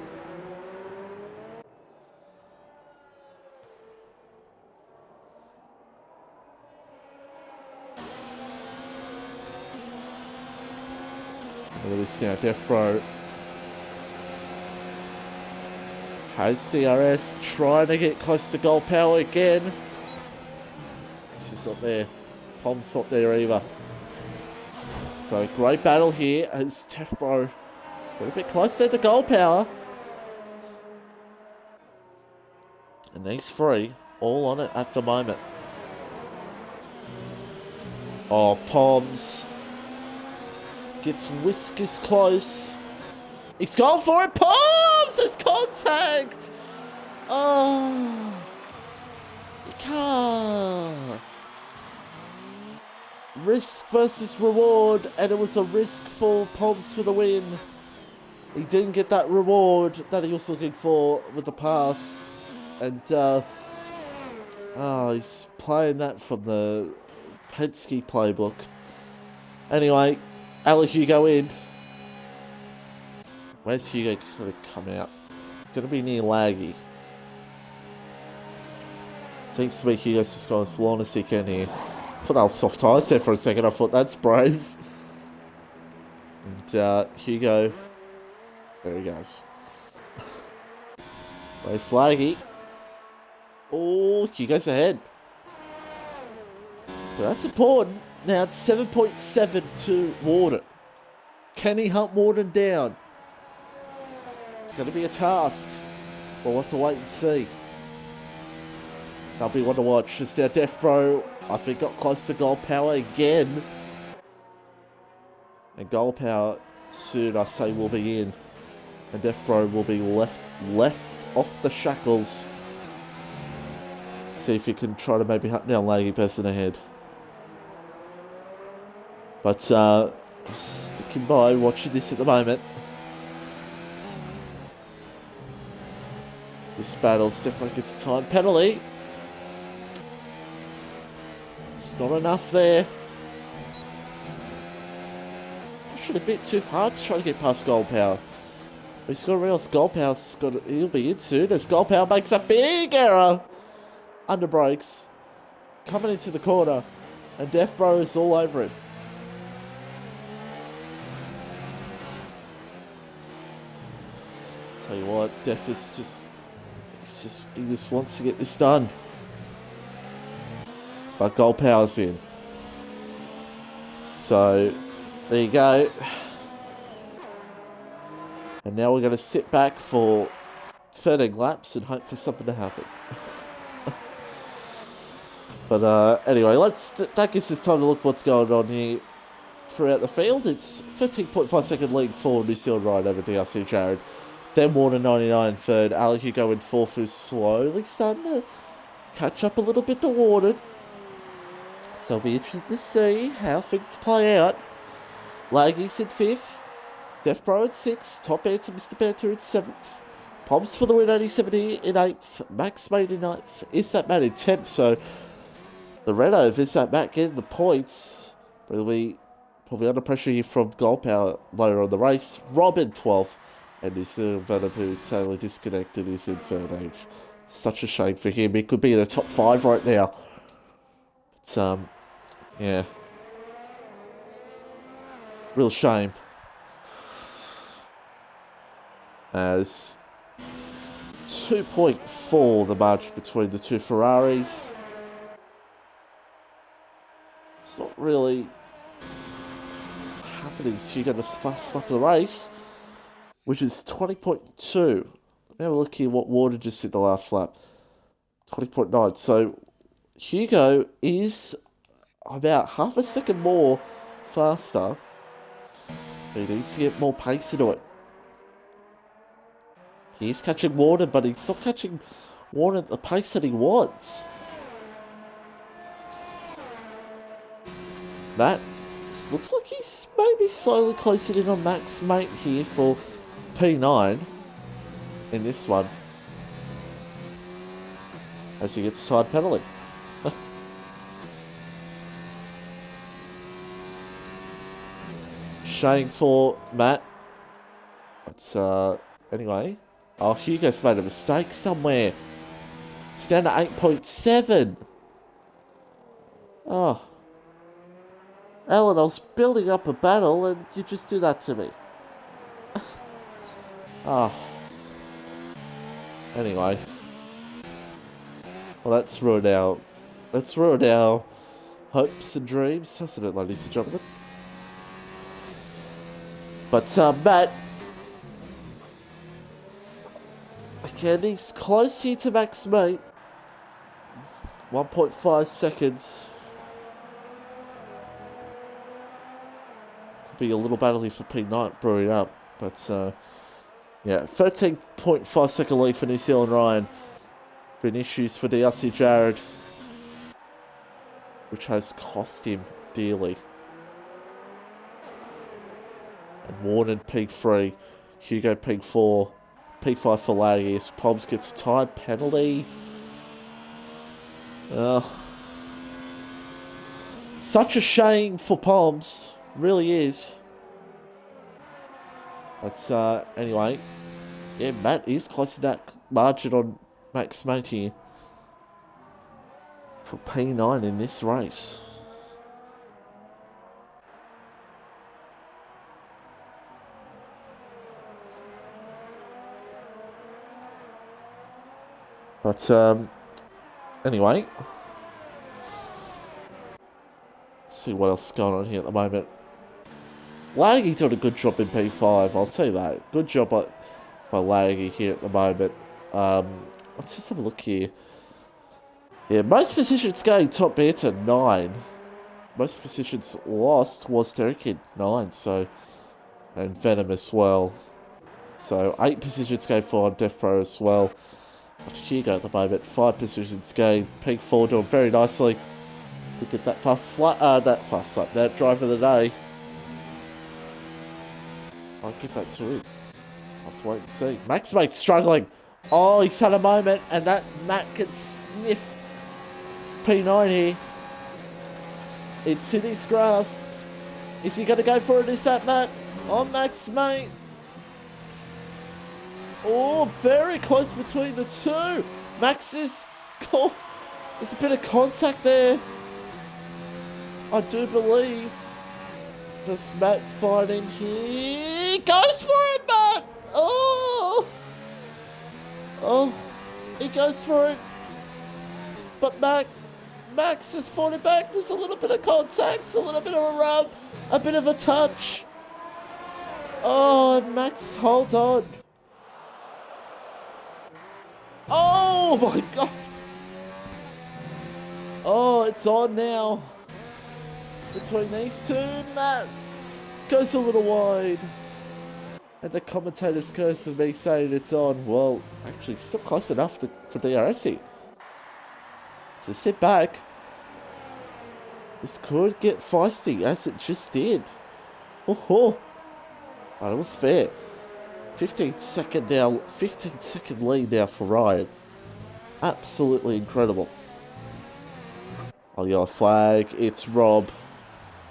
Look at this now, Death Bro has DRS, trying to get close to Goal Power again. It's just not there. Pom's not there either. So great battle here as Death Bro got a bit closer to Goal Power. And these three all on it at the moment. Oh, Poms gets whiskers close. He's gone for it. Poms! There's contact! Oh. You can't. Risk versus reward, and it was a risk for Poms for the win. He didn't get that reward that he was looking for with the pass. And, he's playing that from the Penske playbook. Anyway, Ali Hugo in. Where's Hugo going to come out? It's going to be near Laggy. Seems to be Hugo's just going as long as he can here. I thought that was soft tyres there for a second. I thought that's brave. And Hugo, there he goes. Where's Laggy? Oh, Hugo's ahead. Well, that's important. Now it's 7.7 to Warden. Can he hunt Warden down? It's going to be a task. We'll have to wait and see. That'll be one to watch. It's now Death Bro, I think, got close to Goal Power again. And Goal Power soon, I say, will be in. And Death Bro will be left off the shackles. See if you can try to maybe hunt down Laggy person ahead. But sticking by, watching this at the moment. This battle, step back into time penalty. It's not enough there. Pushing a bit too hard to try to get past Gold Power. But he's got to realize Gold Power's he'll be in soon as Gold Power makes a big error. Under brakes. Coming into the corner. And Death Bro is all over him. Tell you what, Death is he just wants to get this done. But Gold Power's in. So, there you go. And now we're going to sit back for 13 laps and hope for something to happen. But anyway, that gives us time to look what's going on here throughout the field. It's 13.5 second lead for New Zealand Ride over DRC Jared. Then Warner 99 third. Ali Hugo in fourth, who's slowly starting to catch up a little bit to Warner. So it'll be interesting to see how things play out. Laggy's in fifth. Death Bro in sixth. Top Answer Mr. Banter in seventh. Poms for the win 8070 in eighth. Max Mate in ninth. Is that Matt in 10th? So the Renault of Is that Matt getting the points. Probably under pressure here from Gold Power later on the race. Rob in 12th. And this Venom, who's sadly disconnected, is in third, eighth. Such a shame for him. He could be in the top 5 right now. But, yeah. Real shame. As 2.4 the margin between the two Ferraris. It's not really happening. So you get the fast lap of the race, which is 20.2. Let me have a look here what Warner just did the last lap. 20.9. So Hugo is about half a second more faster. He needs to get more pace into it. He's catching Warner, but he's not catching Warner at the pace that he wants. That looks like he's maybe slowly closing in on Max Mate here for P9 in this one. As he gets tired penalty. Shame for Matt. But anyway. Oh, Hugo's made a mistake somewhere. It's down to 8.7. Oh. Alan, I was building up a battle and you just do that to me. Oh. Anyway. Well, that's ruined our hopes and dreams, hasn't it, ladies and gentlemen? But, Matt, again, he's close here to Max Mate. 1.5 seconds. Could be a little battle here for P9 brewing up. But, yeah, 13.5 second lead for New Zealand Ryan. Been issues for DRC Jared, which has cost him dearly. And Warden peak 3, Hugo peak 4, peak 5 for Laggy. Poms gets a tired penalty. Such a shame for Poms, really is. But anyway, yeah, Matt is close to that margin on Max Mate here for P9 in this race. But anyway, let's see what else is going on here at the moment. Laggy did a good job in P5, I'll tell you that. Good job by Laggy here at the moment. Let's just have a look here. Yeah, most positions going top beta 9. Most positions lost was Terry Kid 9, so, and Venom as well. So 8 positions gained for on Death Pro as well. But Hugo at the moment, 5 positions gained. Peak 4 doing very nicely. Look at that that driver of the day. I'll give that to him. I'll have to wait and see. Max Mate's struggling. Oh, he's had a moment, and that Matt can sniff P9 here. It's in his grasp. Is he going to go for it? Is that Matt? Oh, Max Mate. Oh, very close between the two. Max is... Oh, there's a bit of contact there. I do believe. Does Matt find him here? Goes for it, Matt! Oh! Oh, he goes for it. But Max is falling back. There's a little bit of contact, a little bit of a rub, a bit of a touch. Oh, Max, hold on. Oh my God. Oh, it's on now. Between these two, Matt goes a little wide. And the commentators curse of me saying it's on. Well, actually, still close enough for DRS here. So sit back. This could get feisty, as it just did. Oh, that was fair. 15-second lead now for Ryan. Absolutely incredible. Oh, yellow flag. It's Rob.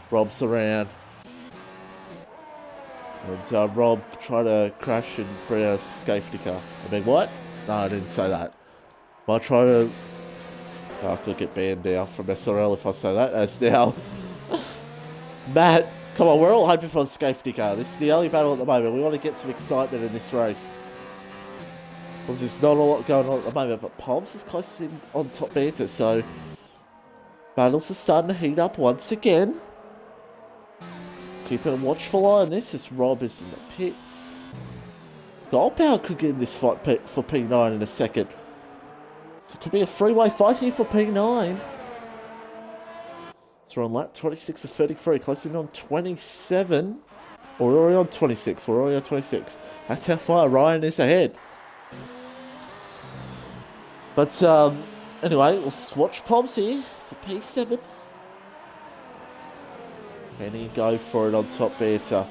Rob's around. And Rob tried to crash and bring out a safety car. I mean, what? No, I didn't say that. I try to... Oh, I could get banned now from SRL if I say that. As now... Matt, come on, we're all hoping for a safety car. This is the only battle at the moment. We want to get some excitement in this race. Because there's not a lot going on at the moment, but Palms is close to him on top banter, so... Battles are starting to heat up once again. Keep a watchful eye on this as Rob is in the pits. Gold Power could get in this fight for P9 in a second. So it could be a three-way fight here for P9. So we're on lap 26 of 33, closing in on 27. Or we're already on 26. We're already on 26. That's how far Ryan is ahead. But anyway, we'll watch Poms here for P7. Can he go for it on top beta?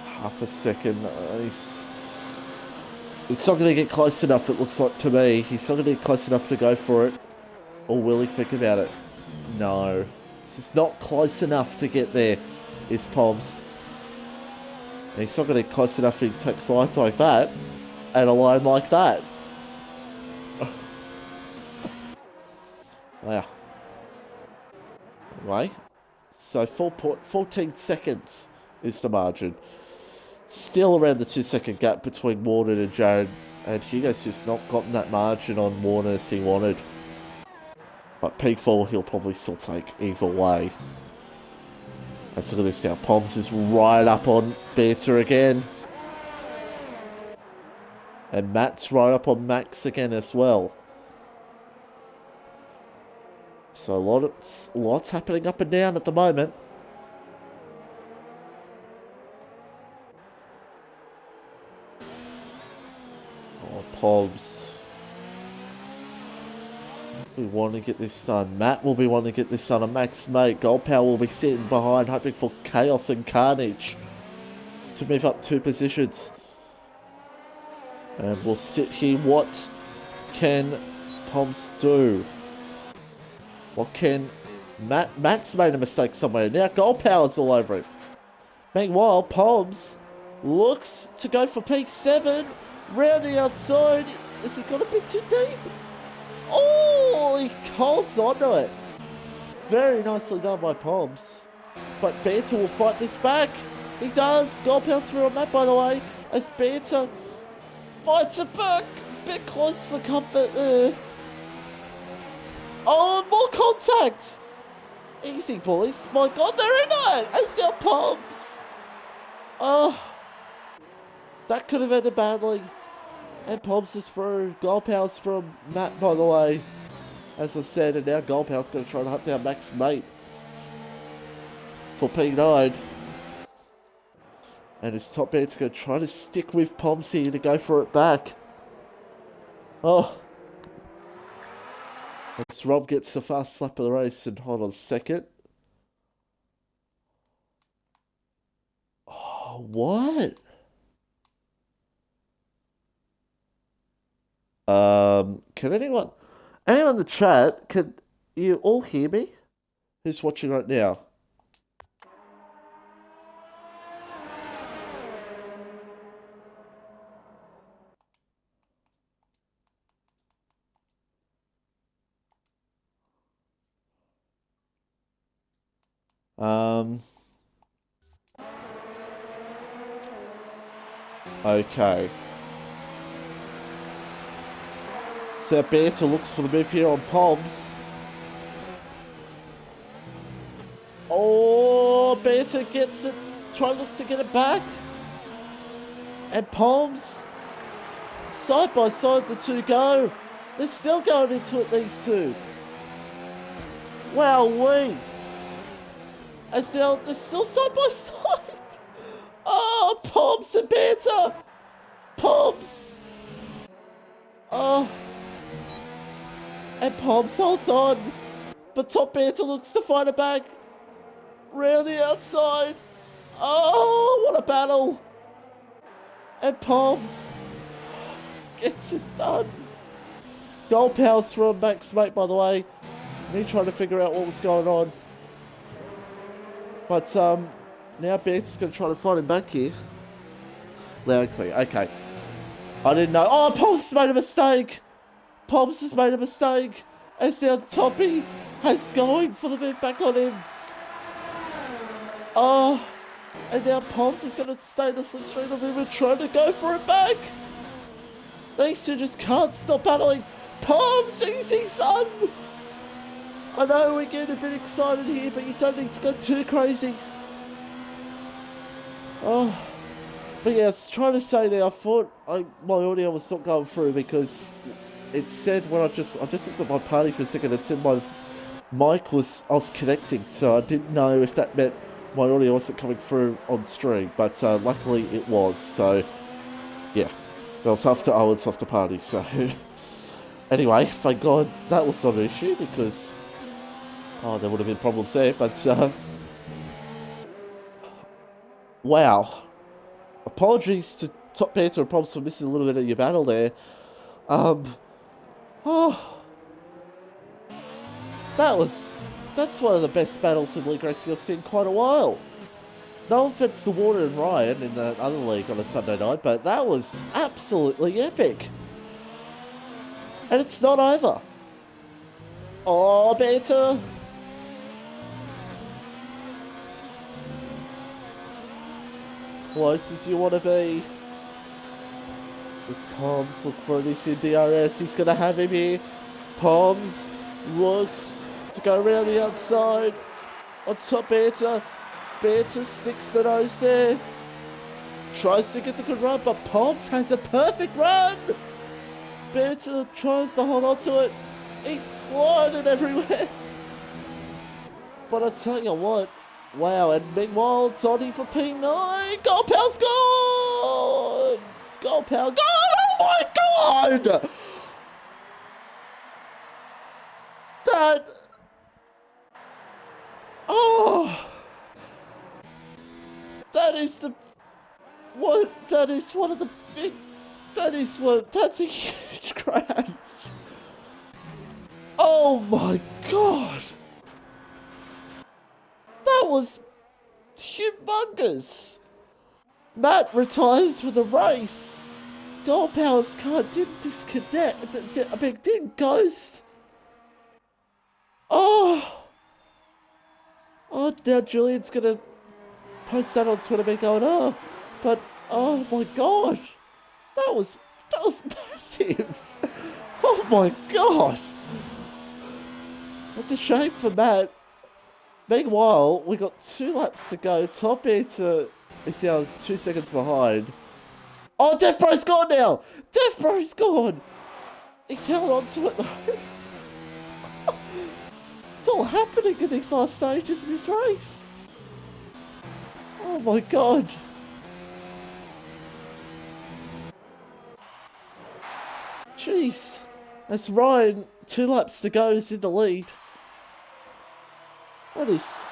Half a second. He's not going to get close enough, it looks like to me. He's not going to get close enough to go for it. Or will he think about it? No. This is not close enough to get there, is Poms. And he's not going to get close enough if he takes lights like that. And a line like that. Wow. Anyway. So 14 seconds is the margin. Still around the 2-second gap between Warner and Jared. And Hugo's just not gotten that margin on Warner as he wanted. But peak 4 he'll probably still take either way. Let's look at this now. Poms is right up on Beta again. And Matt's right up on Max again as well. So lots happening up and down at the moment. Oh, Poms. We want to get this done. Matt will be wanting to get this done. And Max Mate. Gold Power will be sitting behind, hoping for chaos and carnage to move up 2 positions. And we'll sit here. What can Poms do? What can... Matt's made a mistake somewhere. Now Gold Power's all over him. Meanwhile, Poms looks to go for peak 7. Round the outside. Has he got a bit too deep? Oh, he holds onto it. Very nicely done by Poms. But Banter will fight this back. He does. Gold Power's through on Matt, by the way. As Banter fights it back. Bit close for comfort there. Oh, more contact. Easy, boys. My God, they're in it. As their Poms. Oh. That could have ended badly. And Poms is through. Gold Power's from Matt, by the way. as I said, and now Goldpower's going to try to hunt down Mac's mate for P9. And his top man's going to try to stick with Poms here to go for it back. Oh. As Rob gets the fast slap of the race, and hold on a second. Oh, what? Can anyone in the chat, can you all hear me? Who's watching right now? Okay. So Banter looks for the move here on Poms. Oh, Banter gets it, looks to get it back. And Poms, side by side the two go. They're still going into it, these two. Wow-wee. As they're still side by side. Oh, Poms and Banter. Poms. Oh. And Poms holds on. But Top Banter looks to find it back. Round the outside. Oh, what a battle. And Poms gets it done. Gold Powers from Mac's mate, by the way. Me trying to figure out what was going on. But now Banter's going to try to find him back here. Loud and clear. Okay. I didn't know. Oh, Poms has made a mistake. Poms has made a mistake. As now Toppy has going for the move back on him. Oh. And now Poms is going to stay in the slipstream of him and trying to go for it back. These two just can't stop battling. Poms, easy son. I know we're getting a bit excited here, but you don't need to go too crazy. Oh. But yeah, I was trying to say there, I thought my audio was not going through because it said when I just looked at my party for a second, it said my mic I was connecting, so I didn't know if that meant my audio wasn't coming through on stream, but luckily it was, so yeah. I was after party, so anyway, thank God that was not an issue because there would have been problems there, but wow. Apologies to Top Banter and Poms for missing a little bit of your battle there. That's one of the best battles in League Racing I've seen in quite a while. No offense to Warner and Ryan in that other league on a Sunday night, but that was absolutely epic. And it's not over. Oh, Banter. Close as you want to be. This Poms look for an issue DRS. He's going to have him here. Poms looks to go around the outside. On top Banter. Banter sticks the nose there. Tries to get the good run, but Poms has a perfect run. Banter tries to hold on to it. He's sliding everywhere. But I tell you what. Wow, and meanwhile, it's on for P9. Gold Power's gone! Gold Power gone! Oh my God! That... Oh! That is the... What? That is one of the big... That is what... That's a huge crash. Oh my God! That was humongous. Matt retires for the race. Gold Power's car didn't disconnect. Didn't ghost. Oh. Oh, now Julian's gonna post that on Twitter, be going, oh, but oh my God, that was massive. Oh my God. That's a shame for Matt. Meanwhile, we got 2 laps to go. Top Banter is now 2 seconds behind. Oh, Death Bro's gone now! Death Bro's gone! He's held on to it though. all happening in these last stages of this race? Oh my god. Jeez. That's Ryan. 2 laps to go is in the lead. That is...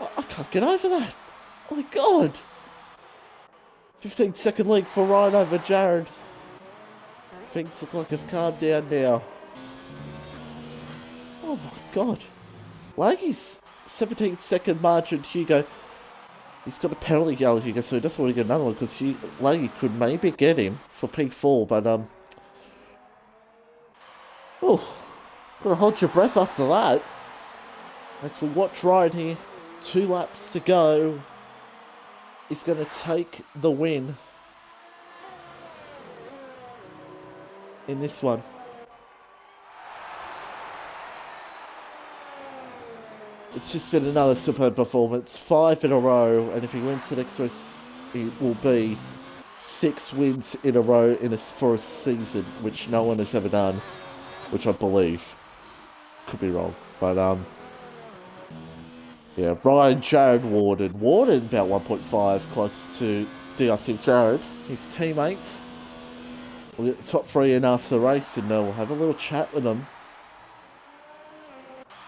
I can't get over that. Oh my god. 15-second lead for Ryan over Jared. Things look like they've calmed down now. Oh my god. Laggy's 17-second margin, Hugo. He's got a penalty yellow, Hugo, so he doesn't want to get another one because Laggy could maybe get him for P4, but oh, gotta hold your breath after that. As we watch Ryan here, 2 laps to go. He's gonna take the win in this one. It's just been another superb performance. 5 in a row, and if he wins the next race, it will be 6 wins in a row for a season, which no one has ever done, which I believe. Could be wrong, but yeah, Ryan, Jared, Warden. Warden about 1.5, close to DRC Jared, his teammates. We'll get the top 3 in after the race, and we'll have a little chat with them.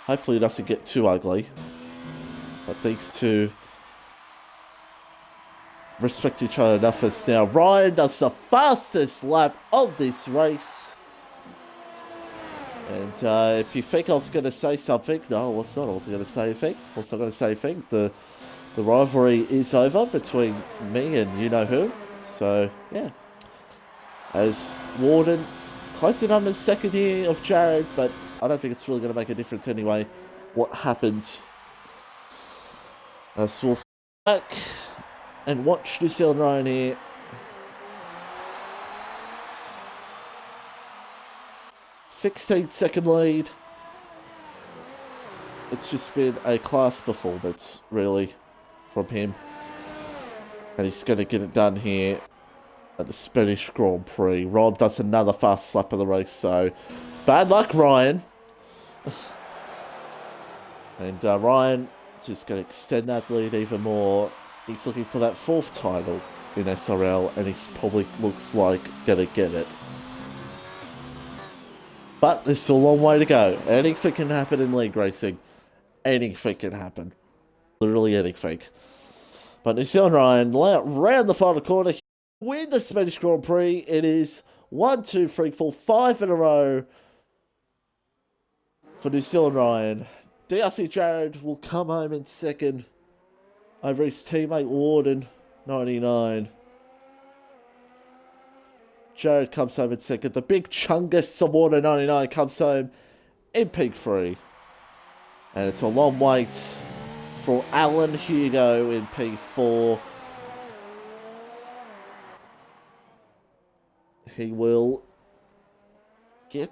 Hopefully it doesn't get too ugly. But these two respect each other enough as now Ryan does the fastest lap of this race. And if you think I was going to say something, no, I was not. I wasn't going to say anything. I was not going to say anything. The rivalry is over between me and you-know-who. So, yeah. As Warden closing on the second year of Jared, but I don't think it's really going to make a difference anyway what happens. So we'll sit back and watch New Zealand Ryan here. (16-second lead. It's just been a class performance, really, from him. And he's going to get it done here at the Spanish Grand Prix. Rob does another fast lap of the race, so bad luck, Ryan. And Ryan just going to extend that lead even more. He's looking for that 4th title in SRL, and he's probably looks like going to get it. But there's still a long way to go. Anything can happen in league racing. Anything can happen. Literally anything. But New Zealand Ryan, round the final corner, win the Spanish Grand Prix. It is 1, 2, 3, 4, 5 in a row for New Zealand Ryan. DRC Jared will come home in 2nd over his teammate Warden, 99. Jared comes home in 2nd. The big Chungus of Warden, 99, comes home in P3. And it's a long wait for Alan Hugo in P4. He will get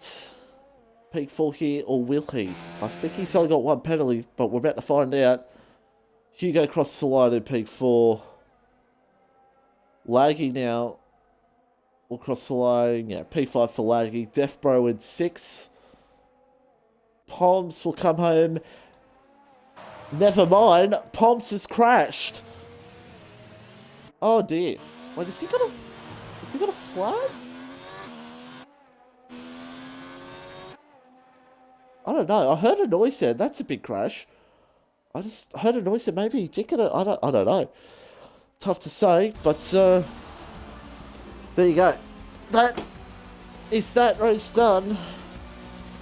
P4 here, or will he? I think he's only got 1 penalty, but we're about to find out. Hugo crosses the line in P4. Laggy now will cross the line. Yeah, P5 for Laggy. Deathbro in 6. Poms will come home. Never mind. Poms has crashed. Oh dear. Wait, has he got a flag? I don't know. I heard a noise there. That's a big crash. I just heard a noise there. Maybe he did get it. I don't know. Tough to say, but there you go. That is that race done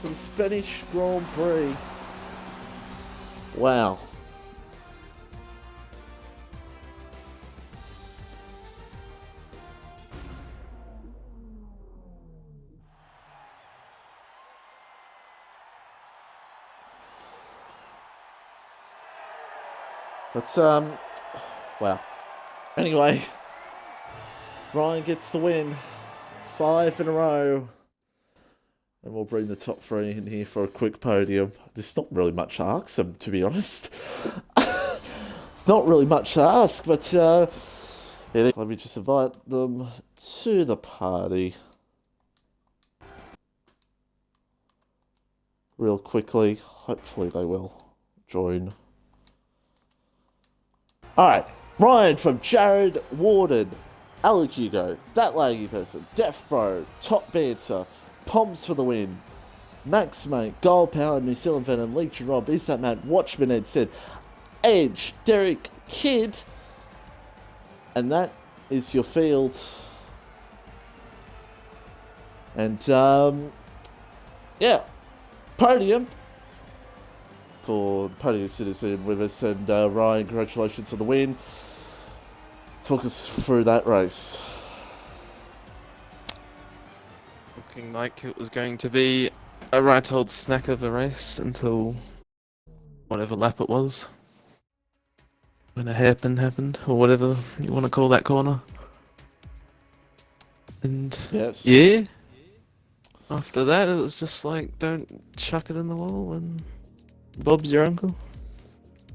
for the Spanish Grand Prix. Wow. But, wow. Anyway, Ryan gets the win. 5 in a row. And we'll bring the top 3 in here for a quick podium. There's not really much to ask them, to be honest. It's not really much to ask, but, yeah, let me just invite them to the party. real quickly. Hopefully they will join. Alright, Ryan from Jared Warden, Alec Hugo, That Laggy Person, Death Bro, Top Banter, Poms for the win, Max Mate, Gold Power, New Zealand Venom, Legion Rob, Is That Matt, Watchman Ed said, Edge, Derek, Kid, and that is your field. And, yeah, podium for the Podium Citizen with us. And Ryan, congratulations on the win. Talk us through that race. Looking like it was going to be a right old snack of a race until whatever lap it was. When a hairpin happened, or whatever you want to call that corner. And Yes. yeah, after that it was just like, don't chuck it in the wall and Bob's your uncle.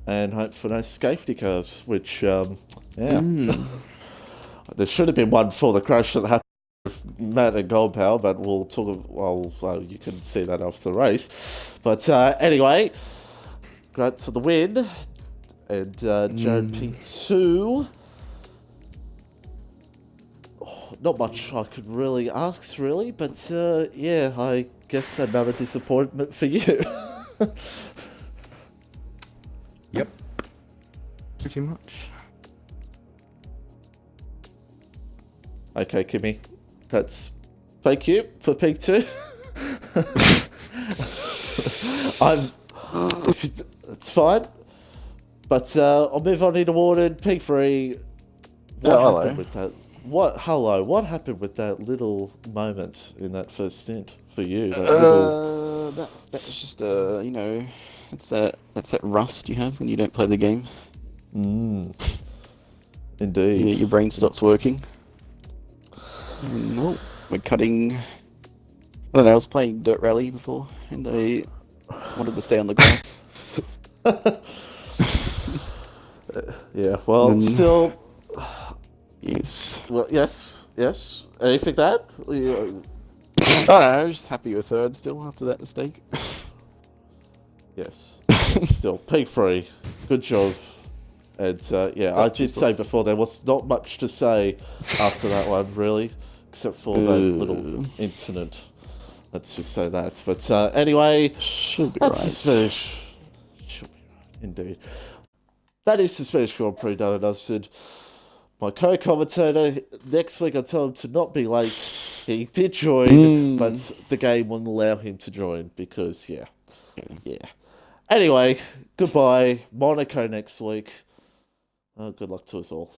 And hope for no safety cars, which, yeah. There should have been one for the crash that happened with Matt and Gold Power, but we'll talk, well, you can see that after the race. But anyway, congrats on the win. And Jared P2. Oh, not much I could really ask, really, but yeah, I guess another disappointment for you. Yep. Pretty much. Okay, Kimmy. Thank you for pick 2. It's fine. But I'll move on into Warden. Pick 3. What happened with that? What happened with that little moment in that first stint for you? That's just you know, that's that rust you have when you don't play the game. Indeed. Your brain stops working. Well, we're cutting. I don't know. I was playing Dirt Rally before, and I wanted to stay on the grass. Yeah. Well, still. Yes. Well, yes. Anything that? I don't know. I was just happy with third still after that mistake. Yes. Still, pick 3. Good job. And yeah, I did say before there was not much to say after that one, really, except for that little incident. Let's just say that. But anyway, Should be that's right. the Spanish. Should be right, indeed. That is the Spanish Grand Prix done and dusted. My co-commentator, next week I told him to not be late. He did join, but the game wouldn't allow him to join because, yeah. Anyway, goodbye. Monaco next week. Good luck to us all.